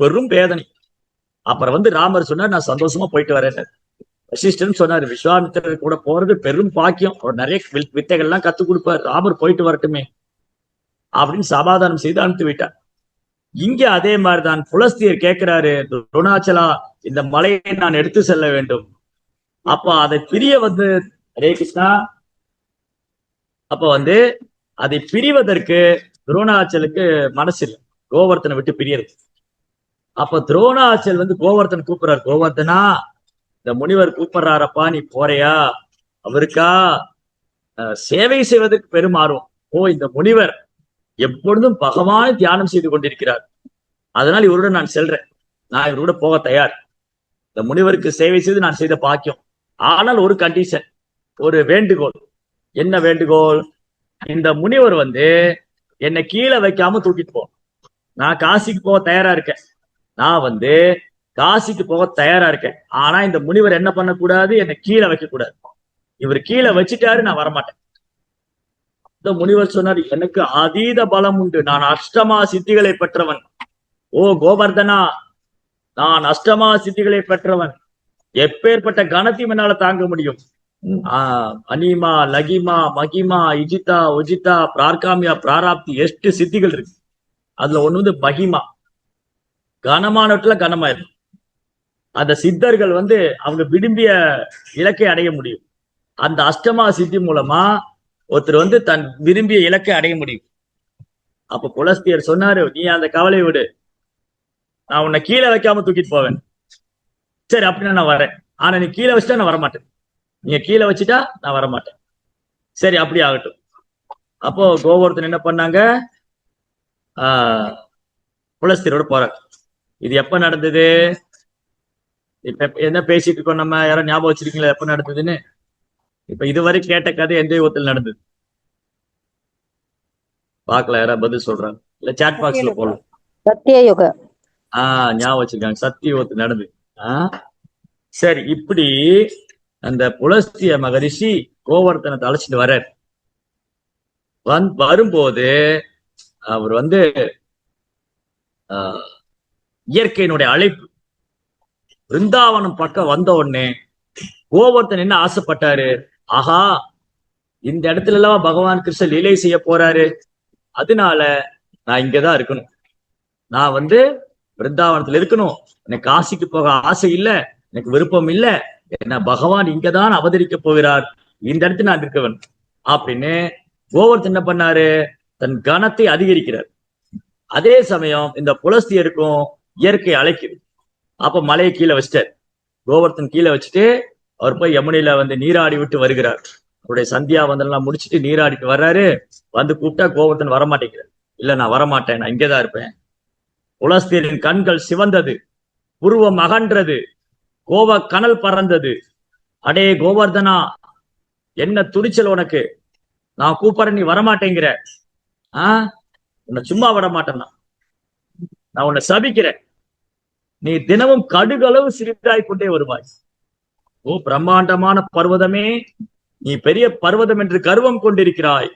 பெரும் வேதனை. அப்புறம் வந்து ராமர் சொன்னார், நான் சந்தோஷமா போயிட்டு வரேன். வசிஷ்டன் சொன்னாரு, விஸ்வாமித்திரர் கூட போறது பெரும் பாக்கியம், அவர் நிறைய வித்தைகள் எல்லாம் கத்துக் கொடுப்பார், ராமர் போயிட்டு வரட்டுமே அப்படின்னு சமாதானம் செய்து அனுப்பி விட்டார். இங்க அதே மாதிரிதான் புலஸ்தியர் கேட்கிறாரு, துரோணாச்சலா, இந்த மலையை நான் எடுத்து செல்ல வேண்டும். அப்ப அதை பிரிய வந்து, ஹரே கிருஷ்ணா, அப்ப வந்து அதை பிரிவதற்கு துரோணாச்சலுக்கு மனசு இல்லை, கோவர்த்தனை விட்டு பிரியறது. அப்ப துரோணாச்சல் வந்து கோவர்த்தன் கூப்பிடுறாரு, கோவர்த்தனா, இந்த முனிவர் கூப்பிடுறாரப்பா, நீ போறியா? அவருக்கா சேவை செய்வதற்கு பெரும் ஆர்வம். ஓ, இந்த முனிவர் எப்பொழுதும் பகவானை தியானம் செய்து கொண்டிருக்கிறார், அதனால் இவருடன் நான் செல்றேன், நான் இவரோட போக தயார். இந்த முனிவருக்கு சேவை செய்து நான் செய்த பாக்கியம். ஆனால் ஒரு கண்டிஷன், ஒரு வேண்டுகோள். என்ன வேண்டுகோள்? இந்த முனிவர் வந்து என்னை கீழே வைக்காம தூக்கிட்டு போ. நான் காசிக்கு போக தயாரா இருக்கேன். நான் வந்து காசிக்கு போக தயாரா இருக்கேன். ஆனா இந்த முனிவர் என்ன பண்ணக்கூடாது, என்னை கீழே வைக்க கூடாது. இவர் கீழே வச்சுட்டாரு, நான் வரமாட்டேன். இந்த முனிவர் சொன்னார், எனக்கு அதீத பலம் உண்டு, நான் அஷ்டமா சித்திகளை பெற்றவன். ஓ கோவர்தனா, நான் அஷ்டமா சித்திகளை பெற்றவன். எப்பேற்பட்ட கணத்தையும் என்னால தாங்க முடியும். அனிமா, லகிமா, மகிமா, இஜிதா, உஜிதா, பிரார்காமியா, பிராராப்தி, 8 சித்திகள் இருக்கு. அதுல ஒண்ணு வந்து மகிமா, கனமானவற்றுல கனமாயிரும். அந்த சித்தர்கள் வந்து அவங்க விரும்பிய இலக்கை அடைய முடியும். அந்த அஷ்டமா சித்தி மூலமா ஒருத்தர் வந்து தன் விரும்பிய இலக்கை அடைய முடியும். அப்ப புலஸ்தியர் சொன்னாரு, நீ அந்த கவலையை விடு, நான் உன்னை கீழே வைக்காம தூக்கிட்டு போவேன். சரி அப்படின்னா நான் வரேன். ஆனா நீ கீழே வச்சுட்டா நான் வரமாட்டேன். நீங்க கீழே வச்சுட்டா நான் வரமாட்டேன். சரி அப்படி ஆகட்டும். அப்போ கோவர்தன் என்ன பண்ணாங்க, புலஸ்தியரோட போறாங்க. இது எப்ப நடந்தது, இப்ப என்ன பேசிட்டு இருக்கோம் நம்ம, யாரும் ஞாபகம் வச்சிருக்கீங்களா எப்ப நடந்ததுன்னு? இப்ப இதுவரை கேட்ட கதை எந்த யுகத்தில் நடந்தது பாக்கல, யாராவது பதில் சொல்றாங்க? இல்ல சாட் பாக்ஸ்ல போடலாம். சத்தியயுக. ஞாபகம் வச்சிருக்காங்க, சத்திய யுகத்தில் நடந்தது. சரி, இப்படி அந்த புலஸ்திய மகரிஷி கோவர்த்தனத்தை அழைச்சிட்டு வர்றார். வரும்போது அவர் வந்து இயற்கையினுடைய அழைப்பு, பிருந்தாவனம் பக்கம் வந்த உடனே கோவர்த்தன் என்ன ஆசைப்பட்டாரு, ஆஹா இந்த இடத்துல எல்லாம் பகவான் கிருஷ்ணர் லீலை செய்ய போறாரு, அதனால நான் இங்கதான் இருக்கணும். நான் வந்து பிருந்தாவனத்துல இருக்கணும். எனக்கு காசிக்கு போக ஆசை இல்ல, எனக்கு விருப்பம் இல்ல. என்ன பகவான் இங்கதான் அவதரிக்க போகிறார், இந்த இடத்துல நான் இருக்கவன் அப்படின்னு கோவர்த்தன் என்ன பண்ணாரு, தன் கணத்தை அதிகரிக்கிறார். அதே சமயம் இந்த புலஸ்தியருக்கும் இயற்கை அழைக்குது. அப்ப மலையை கீழே வச்சிட்டார். கோவர்த்தன் கீழே வச்சுட்டு அவர் போய் யமுனையில வந்து நீராடி விட்டு வருகிறார். அவருடைய சந்தியா வந்தெல்லாம் முடிச்சுட்டு நீராடிட்டு வர்றாரு. வந்து கூப்பிட்டா கோவர்த்தன் வரமாட்டேங்கிறார். இல்ல நான் வரமாட்டேன், நான் இங்கேதான் இருப்பேன். புலஸ்தியரின் கண்கள் சிவந்தது, புருவம் அகன்றது, கோவ கனல் பறந்தது. அடே கோவர்தனா, என்ன துணிச்சல் உனக்கு, நான் கூப்பிடுறேன் நீ வரமாட்டேங்கிற, உன்னை சும்மா விட மாட்டேன்னா, நான் உன்னை சபிக்கிறேன். நீ தினமும் கடுகளவு சிறிதாய் கொண்டே வருவாய். ஓ பிரம்மாண்டமான பர்வதமே, நீ பெரிய பர்வதம் என்று கர்வம் கொண்டிருக்கிறாய்,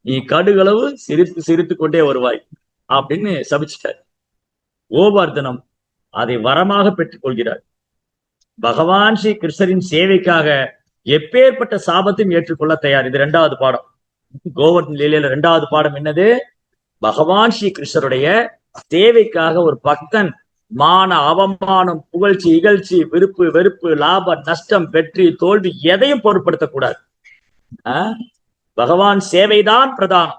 நீ கடுகளவு சிரித்து சிரித்து கொண்டே வருவாய் அப்படின்னு சபிச்சிட்டார். கோவர்தனம் அதை வரமாக பெற்றுக் கொள்கிறார். பகவான் ஸ்ரீ கிருஷ்ணரின் சேவைக்காக எப்பேற்பட்ட சாபத்தையும் ஏற்றுக்கொள்ள தயார். இது 2வது பாடம். கோவர்தன் லீலையில 2வது பாடம் என்னது, பகவான் ஸ்ரீ கிருஷ்ணருடைய சேவைக்காக ஒரு பக்தன் மான அவமானம், புகழ்ச்சி இகழ்ச்சி, விருப்பு வெறுப்பு, லாப நஷ்டம், வெற்றி தோல்வி எதையும் பொருட்படுத்தக்கூடாது. பகவான் சேவைதான் பிரதானம்.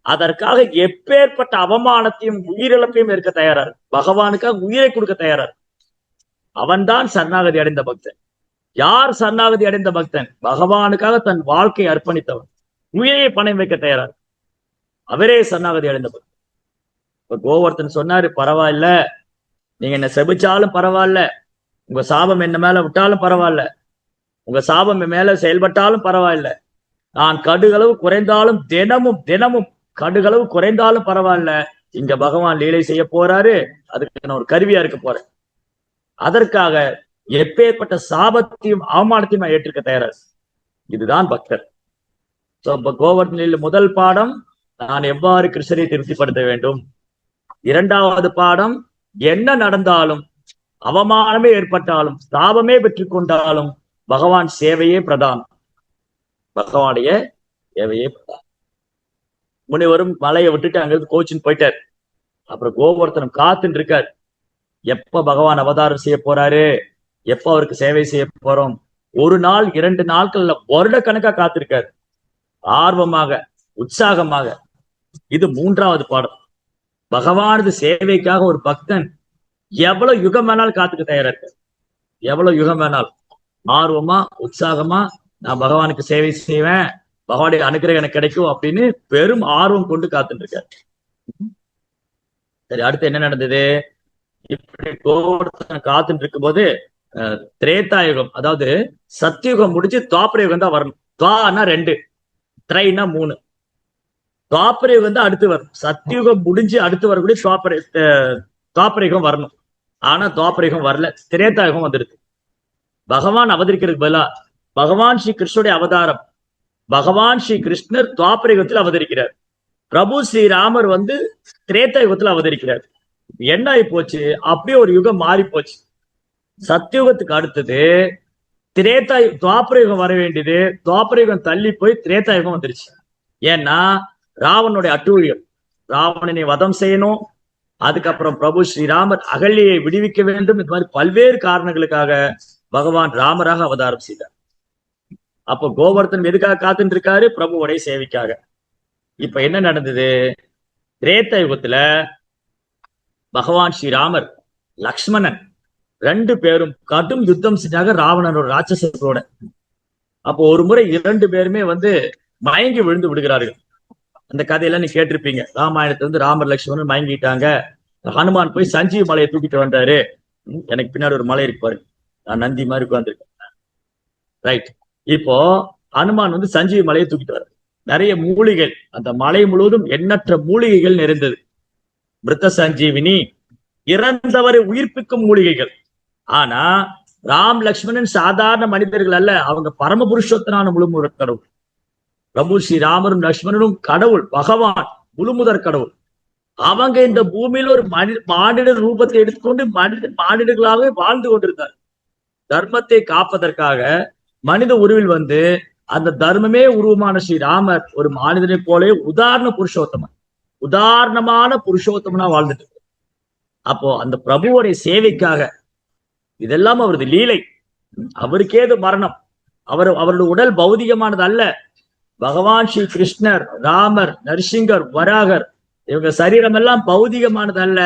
அதற்காக எப்பேற்பட்ட அவமானத்தையும் உயிரிழப்பையும் இருக்க தயாரார். பகவானுக்காக உயிரை கொடுக்க தயாரார். அவன்தான் சரணாகதி அடைந்த பக்தன். யார் சரணாகதி அடைந்த பக்தன்? பகவானுக்காக தன் வாழ்க்கையை அர்ப்பணித்தவன், உயிரை பணம் வைக்க தயாரார். அவரே சரணாகதி அடைந்த பக்தன். இப்ப கோவர்த்தன் சொன்னாரு, பரவாயில்ல, நீங்க என்ன செபிச்சாலும் பரவாயில்ல, உங்க சாபம் என்ன மேல விட்டாலும் பரவாயில்ல, உங்க சாபம் என் மேல செயல்பட்டாலும் பரவாயில்ல, நான் கடுகளவு குறைந்தாலும் தினமும் தினமும் கடுகளவு குறைந்தாலும் பரவாயில்ல, இங்க பகவான் லீலை செய்ய போறாரு, அதுக்கு நான் ஒரு கருவியா இருக்க போறேன். அதற்காக எப்பேற்பட்ட சாபத்தையும் அவமானத்தையும் நான் ஏற்றுக்க தயாரா. இதுதான் பக்தர். கோவர்தனில் முதல் பாடம், நான் எவ்வாறு கிருஷ்ணரை திருப்திப்படுத்த வேண்டும். 2வது பாடம், என்ன நடந்தாலும், அவமானமே ஏற்பட்டாலும், சாபமே பெற்றுக் கொண்டாலும் பகவான் சேவையே பிரதானம். பகவானுடைய சேவையே பிரதானம். முனிவரும் மலையை விட்டுட்டு அங்கிருந்து கோச்சின்னு போயிட்டார். அப்புறம் கோவர்த்தனம் காத்துட்டு இருக்கார், எப்ப பகவான் அவதாரம் செய்ய போறாரு, எப்ப அவருக்கு சேவை செய்ய போறோம். 1 நாள் 2 நாட்கள்ல வருடக்கணக்கா காத்திருக்காரு, ஆர்வமாக உற்சாகமாக. இது 3வது பாடம். பகவானது சேவைக்காக ஒரு பக்தன் எவ்வளவு யுகம் வேணாலும் காத்துக்க தயாரா இருக்க, எவ்வளவு யுகம் வேணாலும் ஆர்வமா உற்சாகமா, நான் பகவானுக்கு சேவை செய்வேன், பகவானுடைய அனுகிரகம் எனக்கு கிடைக்கும் அப்படின்னு பெரும் ஆர்வம் கொண்டு காத்துட்டு இருக்காரு. சரி, அடுத்து என்ன நடந்தது? இப்படி கோவர்த்தனை காத்துட்டு இருக்கும் போது திரேதாயுகம், அதாவது சத்தியுகம் முடிச்சு துவாபர யுகம் தான் வரணும். துவானா 2, திரைனா 3. துவாபரயுகம் வந்து அடுத்து வரும். சத்தியுகம் முடிஞ்சு அடுத்து வரக்கூடிய துவாபரயுகம் வரணும். ஆனா துவாபரயுகம் வரல, திரேதாயுகம் வந்துருது. பகவான் அவதரிக்கிறதுக்கு பதிலா பகவான் ஸ்ரீ கிருஷ்ணனுடைய அவதாரம், பகவான் ஸ்ரீ கிருஷ்ணர் துவாபரயுகத்தில் அவதரிக்கிறார். பிரபு ஸ்ரீராமர் வந்து திரேதாயுகத்தில் அவதரிக்கிறார். என்ன ஆகி போச்சு, அப்படியே ஒரு யுகம் மாறி போச்சு. சத்தியுகத்துக்கு அடுத்தது துவாபரயுகம் வர வேண்டியது, துவாபரயுகம் தள்ளி போய் திரேதாயுகம் வந்துருச்சு. ஏன்னா ராவனுடைய அட்டூழியம், ராவணனை வதம் செய்யணும், அதுக்கப்புறம் பிரபு ஸ்ரீராமர் அகல்யை விடுவிக்க வேண்டும், இந்த மாதிரி பல்வேறு காரணங்களுக்காக பகவான் ராமராக அவதாரம் செய்தார். அப்போ கோவர்தன் எதுக்காக காத்துட்டு இருக்காரு? பிரபுவுடைய சேவைக்காக. இப்ப என்ன நடந்தது? திரேத்த யுகத்துல பகவான் ஸ்ரீராமர் லக்ஷ்மணன் 2 பேரும் கடும் யுத்தம் செஞ்சாங்க ராவணனோட ராட்சசர்களோட. அப்போ ஒரு முறை 2 பேருமே வந்து மயங்கி விழுந்து விடுகிறார்கள். அந்த கதையெல்லாம் நீ கேட்டிருப்பீங்க. ராமாயணத்துல வந்து ராமர் லக்ஷ்மணன் மயங்கிட்டாங்க. ஹனுமான் போய் சஞ்சீவ மலையை தூக்கிட்டு வந்தாரு. எனக்கு பின்னாடி ஒரு மலை இருப்பாரு, நான் நந்தி மாதிரி உட்கார்ந்துருக்கேன். ரைட். இப்போ ஹனுமான் வந்து சஞ்சீவ மலையை தூக்கிட்டு வர, நிறைய மூலிகைகள், அந்த மலை முழுவதும் எண்ணற்ற மூலிகைகள் நிறைந்தது. மிருத்த சஞ்சீவினி, இறந்தவரை உயிர்ப்பிக்கும் மூலிகைகள். ஆனா ராம் லக்ஷ்மணன் சாதாரண மனிதர்கள் அல்ல, அவங்க பரம புருஷோத்தனான முழுமுதற் கடவுள். பிரபு ஸ்ரீராமரும் லக்ஷ்மணனும் கடவுள், பகவான், முழுமுதற் கடவுள். அவங்க இந்த பூமியில ஒரு மானிட ரூபத்தை எடுத்துக்கொண்டு மானிடர்களாகவே வாழ்ந்து கொண்டிருந்தார். தர்மத்தை காப்பதற்காக மனித உருவில் வந்து அந்த தர்மமே உருவமான ஸ்ரீராமர் ஒரு மாநிலனை போலே உதாரணமான புருஷோத்தமனா வாழ்ந்துட்டு. அப்போ அந்த பிரபுவோடைய சேவைக்காக, இதெல்லாம் அவரது லீலை, அவருக்கேது மரணம், அவருடைய உடல் பௌதிகமானது அல்ல. பகவான் ஸ்ரீ கிருஷ்ணர், ராமர், நரசிங்கர், வராகர், இவங்க சரீரம் எல்லாம் பௌதிகமானது அல்ல,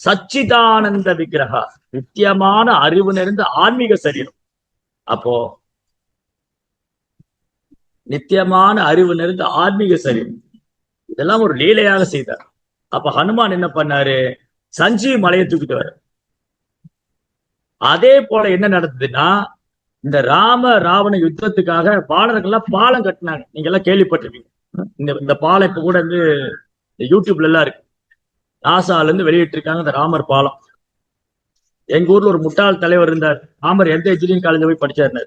சச்சிதானந்த விக்கிரகா, நித்தியமான அறிவு நிறைந்த ஆன்மீக சரீரம். அப்போ நித்தியமான அறிவு நிறைந்த ஆன்மீக சரீரம், இதெல்லாம் ஒரு லீலையாக செய்தார். அப்ப ஹனுமான் என்ன பண்ணாரு? சஞ்சீவ மலையை தூக்கிட்டு வர. அதே போல என்ன நடந்ததுன்னா, இந்த ராம ராவண யுத்தத்துக்காக வானர்கள்லாம் பாலம் கட்டினாங்க. நீங்க எல்லாம் கேள்விப்பட்டிருப்பீங்க. இந்த பாலம் இப்ப கூட வந்து யூடியூப்ல எல்லாம் இருக்கு. நாசால இருந்து வெளியிட்டு இருக்காங்க இந்த ராமர் பாலம். எங்க ஊர்ல ஒரு முட்டாள் தலைவர் இருந்தார். ராமர் எந்த இன்ஜினியரிங் காலேஜ் போய் படிச்சாரு.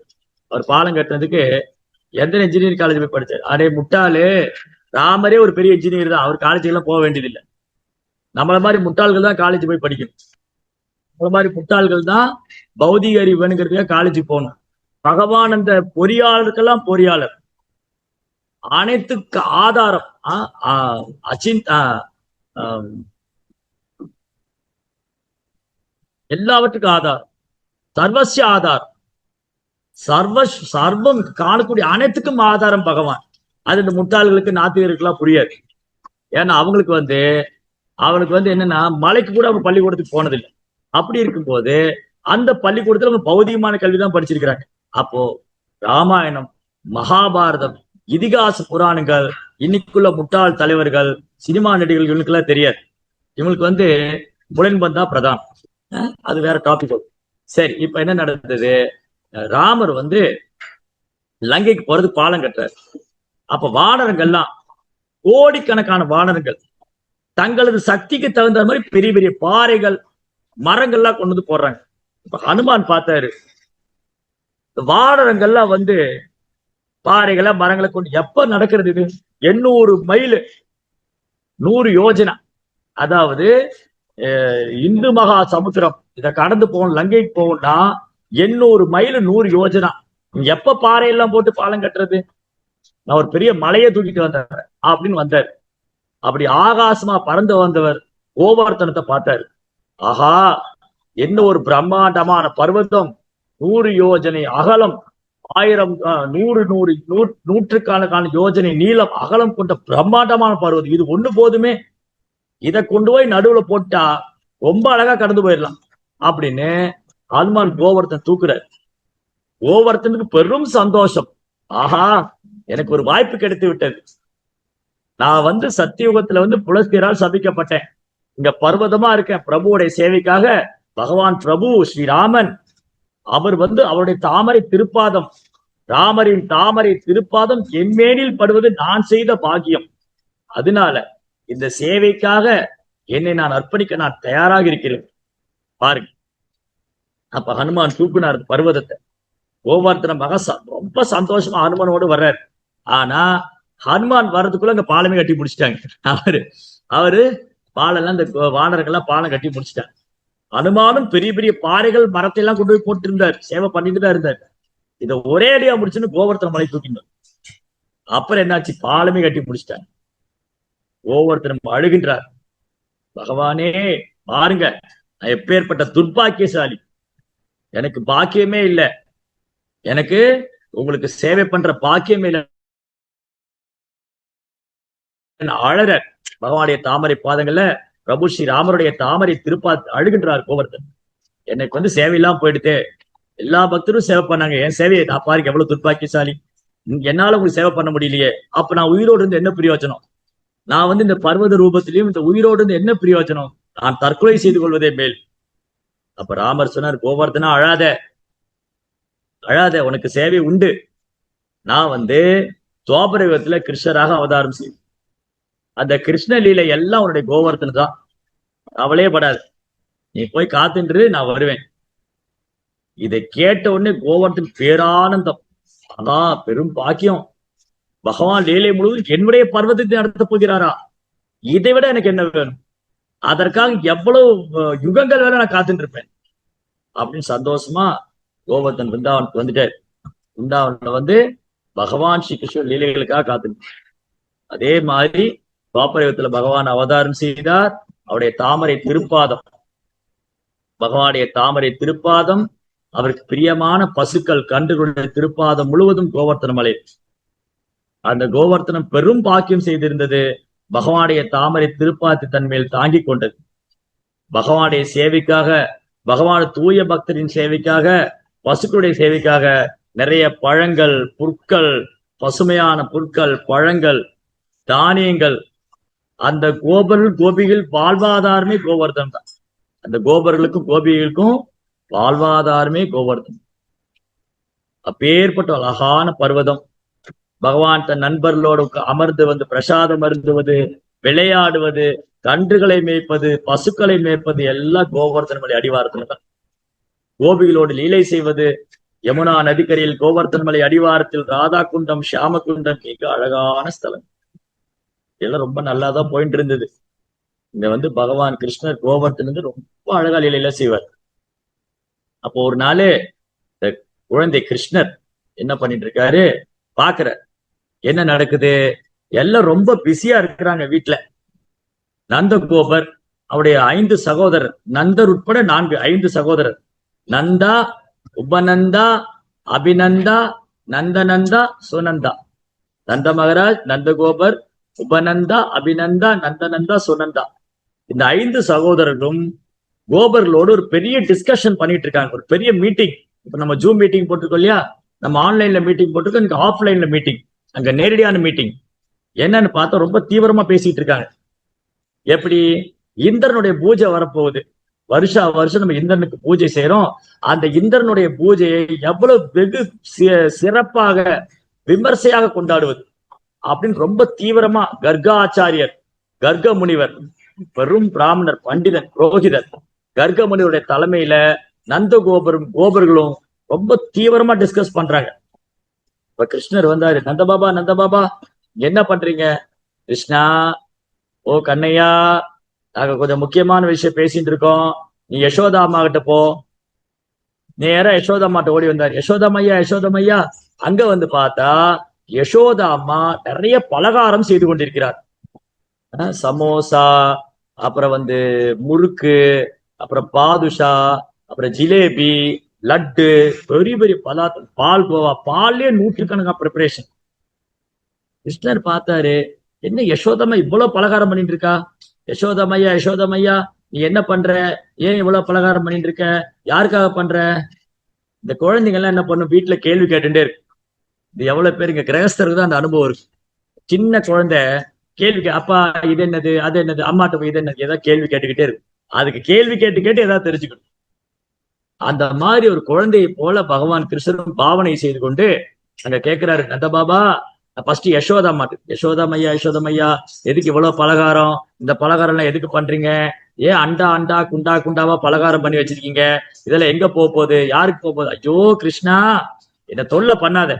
அவர் பாலம் கட்டினதுக்கு எந்த இன்ஜினியரிங் காலேஜ் போய் படிச்சாரு? அதே முட்டாளு, ராமரே ஒரு பெரிய இன்ஜினியர் தான், அவர் காலேஜுக்கு எல்லாம் போக வேண்டியதில்லை. நம்மள மாதிரி முட்டாள்கள் தான் காலேஜ் போய் படிக்கணும். நம்மள மாதிரி முட்டாள்கள் தான் பௌதிக அறிவு வேணுங்கிறதுக்காக காலேஜுக்கு போகணும். பகவான் அந்த பொறியாளருக்கெல்லாம் பொறியாளர், அனைத்துக்கு ஆதாரம், எல்லாவற்றுக்கும் ஆதாரம், சர்வசிய ஆதாரம், சர்வம் காணக்கூடிய அனைத்துக்கும் ஆதாரம் பகவான். அது இந்த முட்டாள்களுக்கு நாத்திகர்களுக்கெல்லாம் புரியாது. ஏன்னா அவங்களுக்கு வந்து என்னன்னா, மலைக்கு கூட அவங்க பள்ளிக்கூடத்துக்கு போனதில்லை. அப்படி இருக்கும்போது அந்த பள்ளிக்கூடத்துல அவங்க பௌதிகமான கல்விதான் படிச்சிருக்கிறாங்க. அப்போ ராமாயணம், மகாபாரதம், இதிகாச புராணங்கள் இன்னைக்குள்ள முட்டாள் தலைவர்கள், சினிமா நடிகர்கள், இவங்களுக்கெல்லாம் தெரியாது. இவங்களுக்கு வந்து முரண்பன் தான் பிரதானம். அது வேற டாபிக். சரி, இப்ப என்ன நடந்தது? ராமர் வந்து லங்கைக்கு போறது பாலம் கட்டுறாரு. அப்ப வானரங்கள்லாம், கோடிக்கணக்கான வானரங்கள் தங்களது சக்திக்கு தகுந்த மாதிரி பெரிய பெரிய பாறைகள், மரங்கள்லாம் கொண்டு வந்து போடுறாங்க. இப்ப ஹனுமான் பார்த்தாரு, வானரங்கள்லாம் வந்து பாறைகளை மரங்களை கொண்டு எப்ப நடக்கிறது? இது 800 மைல், 100 யோஜனா, அதாவது இந்து மகா சமுத்திரம், இதை கடந்து போகணும், லங்கைக்கு போகணும்னா 800 மைல் 100 யோஜனா. எப்ப பாறையெல்லாம் போட்டு பாலம் கட்டுறது? நான் ஒரு பெரிய மலையை தூக்கிட்டு வந்தேன் அப்படின்னு வந்தார். அப்படி ஆகாசமா பறந்து வந்தவர் கோவர்த்தனத்தை பார்த்தாரு. ஆஹா, என்ன ஒரு பிரம்மாண்டமான பர்வதம், 100 யோஜனை அகலம், 100 நூற்றுக்கணக்கான யோஜனை நீளம் அகலம் கொண்ட பிரம்மாண்டமான பர்வதம். இது ஒண்ணு போதுமே, இதை கொண்டு போய் நடுவுல போட்டா ரொம்ப அழகா கடந்து போயிடலாம் அப்படின்னு ஹனுமான் கோவர்த்தன் தூக்குறாரு. கோவர்த்தனுக்கு பெரும் சந்தோஷம். ஆஹா, எனக்கு ஒரு வாய்ப்பு கிடைத்து விட்டது. நான் வந்து சத்தியுகத்துல வந்து புலஸ்தியரால் சபிக்கப்பட்டேன், இங்க பர்வதமா இருக்கேன். பிரபுவுடைய சேவைக்காக பகவான் பிரபு ஸ்ரீராமன், அவர் வந்து அவருடைய தாமரை திருப்பாதம், ராமரின் தாமரை திருப்பாதம் என்மேனில் படுவது நான் செய்த பாக்கியம். அதனால இந்த சேவைக்காக என்னை நான் அர்ப்பணிக்க நான் தயாராக இருக்கிறேன் பாருங்க. அப்ப ஹனுமான் தூக்குனார் பர்வதத்தை. கோவர்த்தன மகன் ரொம்ப சந்தோஷமா ஹனுமானோடு வர்றாரு. ஆனா ஹனுமான் வர்றதுக்குள்ள அங்க பாலமே கட்டி முடிச்சிட்டாங்க. அவரு பாலெல்லாம் இந்த வானர்கள்லாம் பாலம் கட்டி முடிச்சிட்டாங்க. ஹனுமானும் பெரிய பெரிய பாறைகள் மரத்தை எல்லாம் கொண்டு போய் போட்டு இருந்தார், சேவை பண்ணிட்டு தான் இருந்தார். இதை ஒரே அடியா முடிச்சுன்னு கோவர்த்தன மலை தூக்கினார். அப்புறம் என்னாச்சு, பாலமே கட்டி முடிச்சிட்டாங்க. கோவர்த்தனம் அழுகின்றார், பகவானே பாருங்க, நான் எப்பேற்பட்ட துர்பாக்கியசாலி, எனக்கு பாக்கியமே இல்லை, எனக்கு உங்களுக்கு சேவை பண்ற பாக்கியமே இல்லை. அழற பகவானுடைய தாமரை பாதங்கள்ல பிரபு ஸ்ரீ ராமருடைய தாமரை திருப்பா அழுகின்றார் கோவர்த்தன். எனக்கு வந்து சேவை இல்லாம போயிடுது, எல்லா பக்தரும் சேவை பண்ணாங்க, என் சேவையை நான் பாருங்க எவ்வளவு துர்பாக்கியசாலி, என்னால உங்களுக்கு சேவை பண்ண முடியலையே, அப்ப நான் உயிரோடு இருந்து என்ன பிரயோஜனம், நான் வந்து இந்த பர்வத ரூபத்திலையும் இந்த உயிரோடு இருந்து என்ன பிரயோஜனம், நான் தற்கொலை செய்து கொள்வதே மேல். அப்ப ராமர் சொன்னார், கோவர்த்தனா அழாத அழாத, உனக்கு சேவை உண்டு. நான் வந்து துவாபர யுகத்துல கிருஷ்ணராக அவதாரம் செய்யும், அந்த கிருஷ்ண லீலை எல்லாம் உன்னுடைய கோவர்த்தன் தான், அவளே படாது, நீ போய் காத்துன்று நான் வருவேன். இதை கேட்ட உடனே கோவர்த்தன் பேரானந்தம், அதான் பெரும் பாக்கியம், பகவான் லீலை முழுவதும் என்னுடைய பர்வதத்தை நடத்த போகிறாரா, இதை விட எனக்கு என்ன வேணும், அதற்காக எவ்வளவு யுகங்கள் வேற நான் காத்துட்டு இருப்பேன் அப்படின்னு சந்தோஷமா கோவர்த்தன் விருந்தாவனுக்கு வந்துட்டார். விருந்தாவன்ல வந்து பகவான் ஸ்ரீ கிருஷ்ண லீலைகளுக்காக காத்துட்டு, அதே மாதிரி துவாபரயுகத்துல பகவான் அவதாரம் செய்தார். அவருடைய தாமரை திருப்பாதம், பகவானுடைய தாமரை திருப்பாதம், அவருக்கு பிரியமான பசுக்கள் கன்றுகளுடைய திருப்பாதம் முழுவதும் கோவர்த்தன மலை. அந்த கோவர்த்தனம் பெரும் பாக்கியம் செய்திருந்தது, பகவானுடைய தாமரை திருப்பாத்தி தன்மையில் தாங்கி கொண்டது. பகவானுடைய சேவைக்காக, பகவான் தூய பக்தரின் சேவைக்காக, பசுக்களுடைய சேவைக்காக நிறைய பழங்கள், புற்கள், பசுமையான புற்கள், பழங்கள், தானியங்கள், அந்த கோபர்கள் கோபிகள் வாழ்வாதாரமே கோவர்தன் தான். அந்த கோபர்களுக்கும் கோபிகளுக்கும் வாழ்வாதாரமே கோவர்தன். அப்பேற்பட்ட அழகான பர்வதம், பகவான் தன் நண்பர்களோடு அமர்ந்து வந்து பிரசாதம் அருந்துவது, விளையாடுவது, கன்றுகளை மேய்ப்பது, பசுக்களை மேய்ப்பது எல்லாம் கோவர்தன் மலை அடிவாரத்துல தான். கோபிகளோடு லீலை செய்வது, யமுனா நதிக்கரையில் கோவர்தன் மலை அடிவாரத்தில் ராதா குண்டம், ஷியாம குண்டம், மிக அழகான ஸ்தலம், இதெல்லாம் ரொம்ப நல்லாதான் போயிட்டு இருந்தது. இங்க வந்து பகவான் கிருஷ்ணர் கோவர்த்தன் வந்து ரொம்ப அழகா லீலையில செய்வார். அப்போ ஒரு நாள் இந்த குழந்தை கிருஷ்ணர் என்ன பண்ணிட்டு இருக்காரு பாக்குற, என்ன நடக்குது, எல்லாம் ரொம்ப பிஸியா இருக்கிறாங்க வீட்டுல. நந்த கோபர், அவருடைய 5 சகோதரர், நந்தர் உட்பட 5 சகோதரர், நந்தா, உபநந்தா, அபிநந்தா, நந்தநந்தா, சுனந்தா. நந்த மகராஜ், நந்தகோபர், உபநந்தா, அபிநந்தா, நந்தநந்தா, சுனந்தா, இந்த 5 சகோதரர்களும் கோபர்களோடு ஒரு பெரிய டிஸ்கஷன் பண்ணிட்டு இருக்காங்க, ஒரு பெரிய மீட்டிங். இப்ப நம்ம ஜூம் மீட்டிங் போட்டிருக்கோம் இல்லையா, நம்ம ஆன்லைன்ல மீட்டிங் போட்டிருக்கோம், எனக்கு ஆஃப்லைன்ல மீட்டிங், அங்க நேரடியான மீட்டிங். என்னன்னு பார்த்தா ரொம்ப தீவிரமா பேசிட்டு இருக்காங்க. எப்படி, இந்திரனுடைய பூஜை வரப்போகுது, வருஷா வருஷம் நம்ம இந்திரனுக்கு பூஜை செய்யறோம், அந்த இந்திரனுடைய பூஜையை எவ்வளவு வெகு சிறப்பாக விமர்சையாக கொண்டாடுவது அப்படின்னு ரொம்ப தீவிரமா கர்காச்சாரியர், கர்க முனிவர், பெரும் பிராமணர், பண்டிதன், புரோகிதர், கர்க முனிவருடைய தலைமையில நந்த கோபர்களும் ரொம்ப தீவிரமா டிஸ்கஸ் பண்றாங்க. இப்ப கிருஷ்ணர் வந்தாரு, நந்தபாபா, நந்தபாபா என்ன பண்றீங்க? கிருஷ்ணா, ஓ கண்ணையா, நாங்க கொஞ்சம் முக்கியமான விஷயம் பேசிட்டு இருக்கோம், நீ யசோதா அம்மா கிட்ட போ. நேரா யசோதா அம்மாட்ட ஓடி வந்தார். யசோதாமையா, யசோதாமையா. அங்க வந்து பார்த்தா யசோதா அம்மா நிறைய பலகாரம் செய்து கொண்டிருக்கிறார். சமோசா, அப்புறம் வந்து முறுக்கு, அப்புறம் பாதுஷா, அப்புறம் ஜிலேபி, லட்டு, பெரிய பெரிய பதார்த்தம், பால் கோவா, பால்லே 100கணக்கான ப்ரிப்பரேஷன். கிருஷ்ணர் பார்த்தாரு, என்ன யசோதம்மா இவ்வளவு பலகாரம் பண்ணிட்டு இருக்கா? யசோதமையா, யசோதமையா, நீ என்ன பண்ற, ஏன் இவ்வளவு பலகாரம் பண்ணிட்டு இருக்க, யாருக்காக பண்ற? இந்த குழந்தைங்க எல்லாம் என்ன பண்ணும், வீட்டுல கேள்வி கேட்டுட்டே இருக்கு. இது எவ்வளவு பேர் இங்க கிரகஸ்தருக்கு தான் அந்த அனுபவம் இருக்கு. சின்ன குழந்தை கேள்வி, அப்பா இது என்னது, அது என்னது, அம்மாட்ட போய் இது என்னது, ஏதாவது கேள்வி கேட்டுக்கிட்டே இருக்கு. அதுக்கு கேள்வி கேட்டு கேட்டு ஏதாவது தெரிஞ்சுக்கணும். அந்த மாதிரி ஒரு குழந்தையை போல பகவான் கிருஷ்ணரும் பாவனை செய்து கொண்டு அங்க கேட்கிறாரு, நந்தபாபா ஃபர்ஸ்ட் யசோதா மாட்டு, யசோதமையா எதுக்கு இவ்வளவு பலகாரம், இந்த பலகாரம் எல்லாம் எதுக்கு பண்றீங்க, ஏன் அண்டா அண்டா குண்டா குண்டாவா பலகாரம் பண்ணி வச்சிருக்கீங்க, இதெல்லாம் எங்க போக போகுது, யாருக்கு போக போகுது, ஐயோ கிருஷ்ணா என்ன தொல்லை பண்ணாத,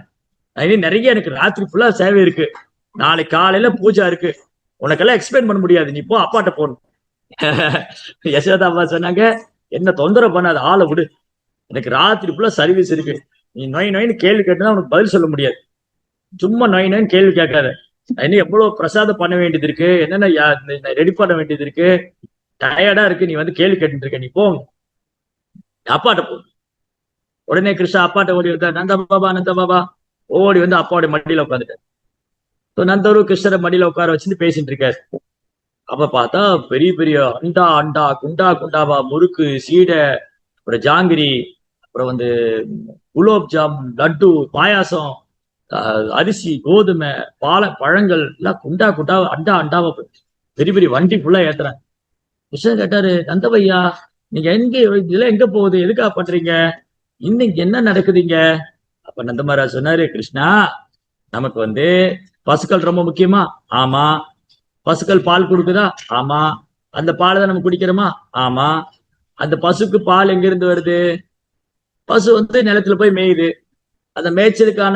இனி நிறைய எனக்கு ராத்திரி ஃபுல்லா சேவை இருக்கு, நாளைக்கு காலையில பூஜா இருக்கு, உனக்கெல்லாம் எக்ஸ்பிளைன் பண்ண முடியாது, நீ போ அப்பாட்ட போகணும். யசோதா அம்மா சொன்னாங்க, என்ன தொந்தரவு பண்ணாத, ஆளை விடு, எனக்கு ராத்திரி ஃபுல்லா சர்வீஸ் இருக்கு, நீ நொய் நொயின்னு கேள்வி கேட்டுதான் உனக்கு பதில் சொல்ல முடியாது, சும்மா நொய் நொயின்னு கேள்வி கேட்காத, இன்னும் எவ்வளவு பிரசாதம் பண்ண வேண்டியது இருக்கு, என்னென்ன ரெடி பண்ண வேண்டியது இருக்கு, டயர்டா இருக்கு, நீ வந்து கேள்வி கேட்டு இருக்க, நீ போ அப்பாட்ட போ. உடனே கிருஷ்ணா அப்பாட்ட ஓடி வந்தா, நந்த பாபா ஓடி வந்து அப்பாவோட மடியில உட்காந்துட்டார். நந்தரும் கிருஷ்ணரை மடியில உட்கார வச்சுட்டு பேசிட்டு இருக்காரு. அப்ப பார்த்தா பெரிய பெரிய அண்டா அண்டா குண்டா குண்டாவா முறுக்கு சீடை, அப்புறம் ஜாங்கிரி, அப்புறம் வந்து குலோப் ஜாம் லட்டு பாயாசம், அரிசி கோதுமை பழங்கள் எல்லாம் குண்டா குண்டா அண்டா அண்டாவா பெரிய பெரிய வண்டி ஃபுல்லா ஏத்துறேன். கிருஷ்ணன் கேட்டாரு, நந்தவையா நீங்க எங்க இதெல்லாம் எங்க போகுது, எதுக்காக பண்றீங்க, இன்னைக்கு என்ன நடக்குதுங்க? அப்ப நந்தமகாராஜ் சொன்னாரு, கிருஷ்ணா நமக்கு வந்து பசுக்கள் ரொம்ப முக்கியமா, ஆமா. பசுக்கள் பால் கொடுக்குதா, ஆமா. அந்த பாலை தான் நம்ம குடிக்கிறோமா, ஆமா. அந்த பசுக்கு பால் எங்க இருந்து வருது, பசு வந்து நிலத்துல போய் மேயுது, அந்த மேய்ச்சலுக்கான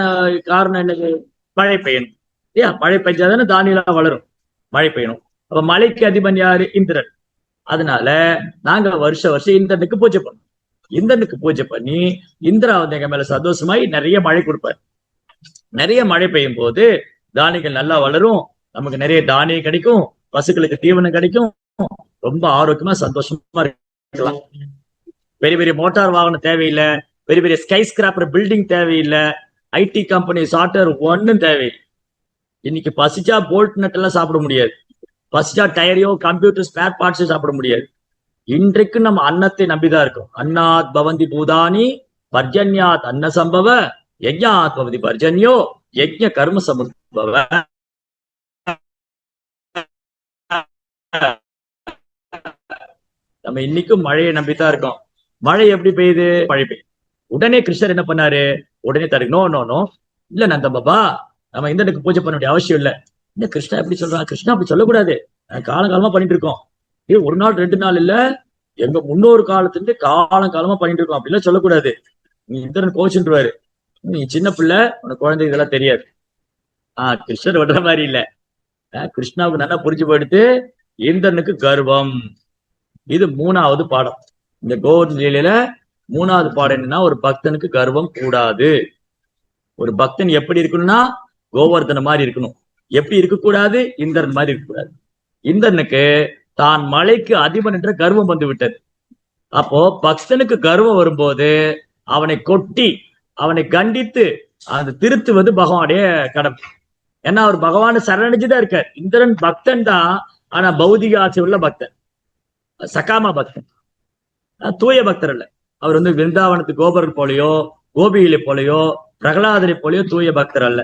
காரணம் என்னது, மழை பெய்யணும் இல்லையா, மழை பெய்ஞ்சாதானே தானியம் வளரும், மழை பெய்யணும். அப்ப மழைக்கு அதிபன் யாரு, இந்திரன். அதனால நாங்க வருஷம் இந்திரனுக்கு பூஜை பண்ணோம், இந்திரனுக்கு பூஜை பண்ணி இந்திரா வந்து எங்க மேல சந்தோஷமாய் நிறைய மழை கொடுப்பார், நிறைய மழை பெய்யும் போது தானியங்கள் நல்லா வளரும், நமக்கு நிறைய தானியம் கிடைக்கும், பசுக்களுக்கு தீவனம் கிடைக்கும், ரொம்ப ஆரோக்கியமா சந்தோஷமா இருக்கலாம். பெரிய பெரிய மோட்டார் வாகனம் தேவையில்லை, பெரிய பெரிய ஸ்கை ஸ்கிராப்பர் பில்டிங் தேவையில்லை, ஐடி கம்பெனி சாஃப்ட்வேர் ஒன்னும் தேவையில்லை. இன்னைக்கு பசிச்சா போல்ட் நட் எல்லாம் சாப்பிட முடியாது, பசிச்சா டயரையோ கம்ப்யூட்டர் ஸ்பேர் பார்ட்ஸோ சாப்பிட முடியாது. இன்றைக்கு நம்ம அன்னத்தை நம்பிதான் இருக்கோம். அன்னாத் பவந்தி பூதானி பர்ஜன்யாத் அன்ன சம்பவ யஜ்ஞாத் பவதி பர்ஜன்யோ யஜ்ஞ கர்ம சம்பவ. நம்ம இன்னைக்கும் மழையை நம்பித்தான் இருக்கோம். மழை எப்படி பெய்யுது, மழை பெய்யுது. உடனே கிருஷ்ணர் என்ன பண்ணாரு, உடனே தரு நோ நோ நோ இல்ல நந்த பாபா, நம்ம இந்திரனுக்கு பூஜை பண்ண வேண்டிய அவசியம் இல்ல. என்ன கிருஷ்ணா எப்படி சொல்றான், கிருஷ்ணா அப்படி சொல்லக்கூடாது, காலங்காலமா பண்ணிட்டு இருக்கோம், இது ஒரு நாள் 2 நாள் இல்ல, எங்க முன்னோரு காலத்துல காலங்காலமா பண்ணிட்டு இருக்கோம், அப்படிலாம் சொல்லக்கூடாது, நீ இந்திரன் கோச்சுருவாரு, நீ சின்ன பிள்ளை, உனக்கு குழந்தை இதெல்லாம் தெரியாது. கிருஷ்ணர் விடுற மாதிரி இல்ல, கிருஷ்ணாவுக்கு நல்லா புரிஞ்சு போயிடுத்து, இந்திரனுக்கு கர்வம். இது 3வது பாடம். இந்த கோவர்தன லீலையில 3வது பாடம் என்னன்னா, ஒரு பக்தனுக்கு கர்வம் கூடாது. ஒரு பக்தன் எப்படி இருக்கணும்னா கோவர்தன மாதிரி இருக்கணும், எப்படி இருக்கக்கூடாது, இந்திரன் மாதிரி இருக்கக்கூடாது. இந்திரனுக்கு தான் மலைக்கு அதிபன் என்ற கர்வம் வந்து விட்டது. அப்போ பக்தனுக்கு கர்வம் வரும்போது அவனை கொட்டி அவனை கண்டித்து அந்த திருத்துவது பகவானுடைய கடமை. ஏன்னா அவர் பகவான சரணடைஞ்சுதான் இருக்கார். இந்திரன் பக்தன் தான், ஆனா பௌதிக ஆசை உள்ள பக்தன், சகாமா பக்தன், தூய பக்தர் அல்ல. அவர் வந்து விருந்தாவனத்து கோபுரர் போலையோ கோபிகளை போலையோ பிரகலாதரை போலையோ தூய பக்தர் அல்ல,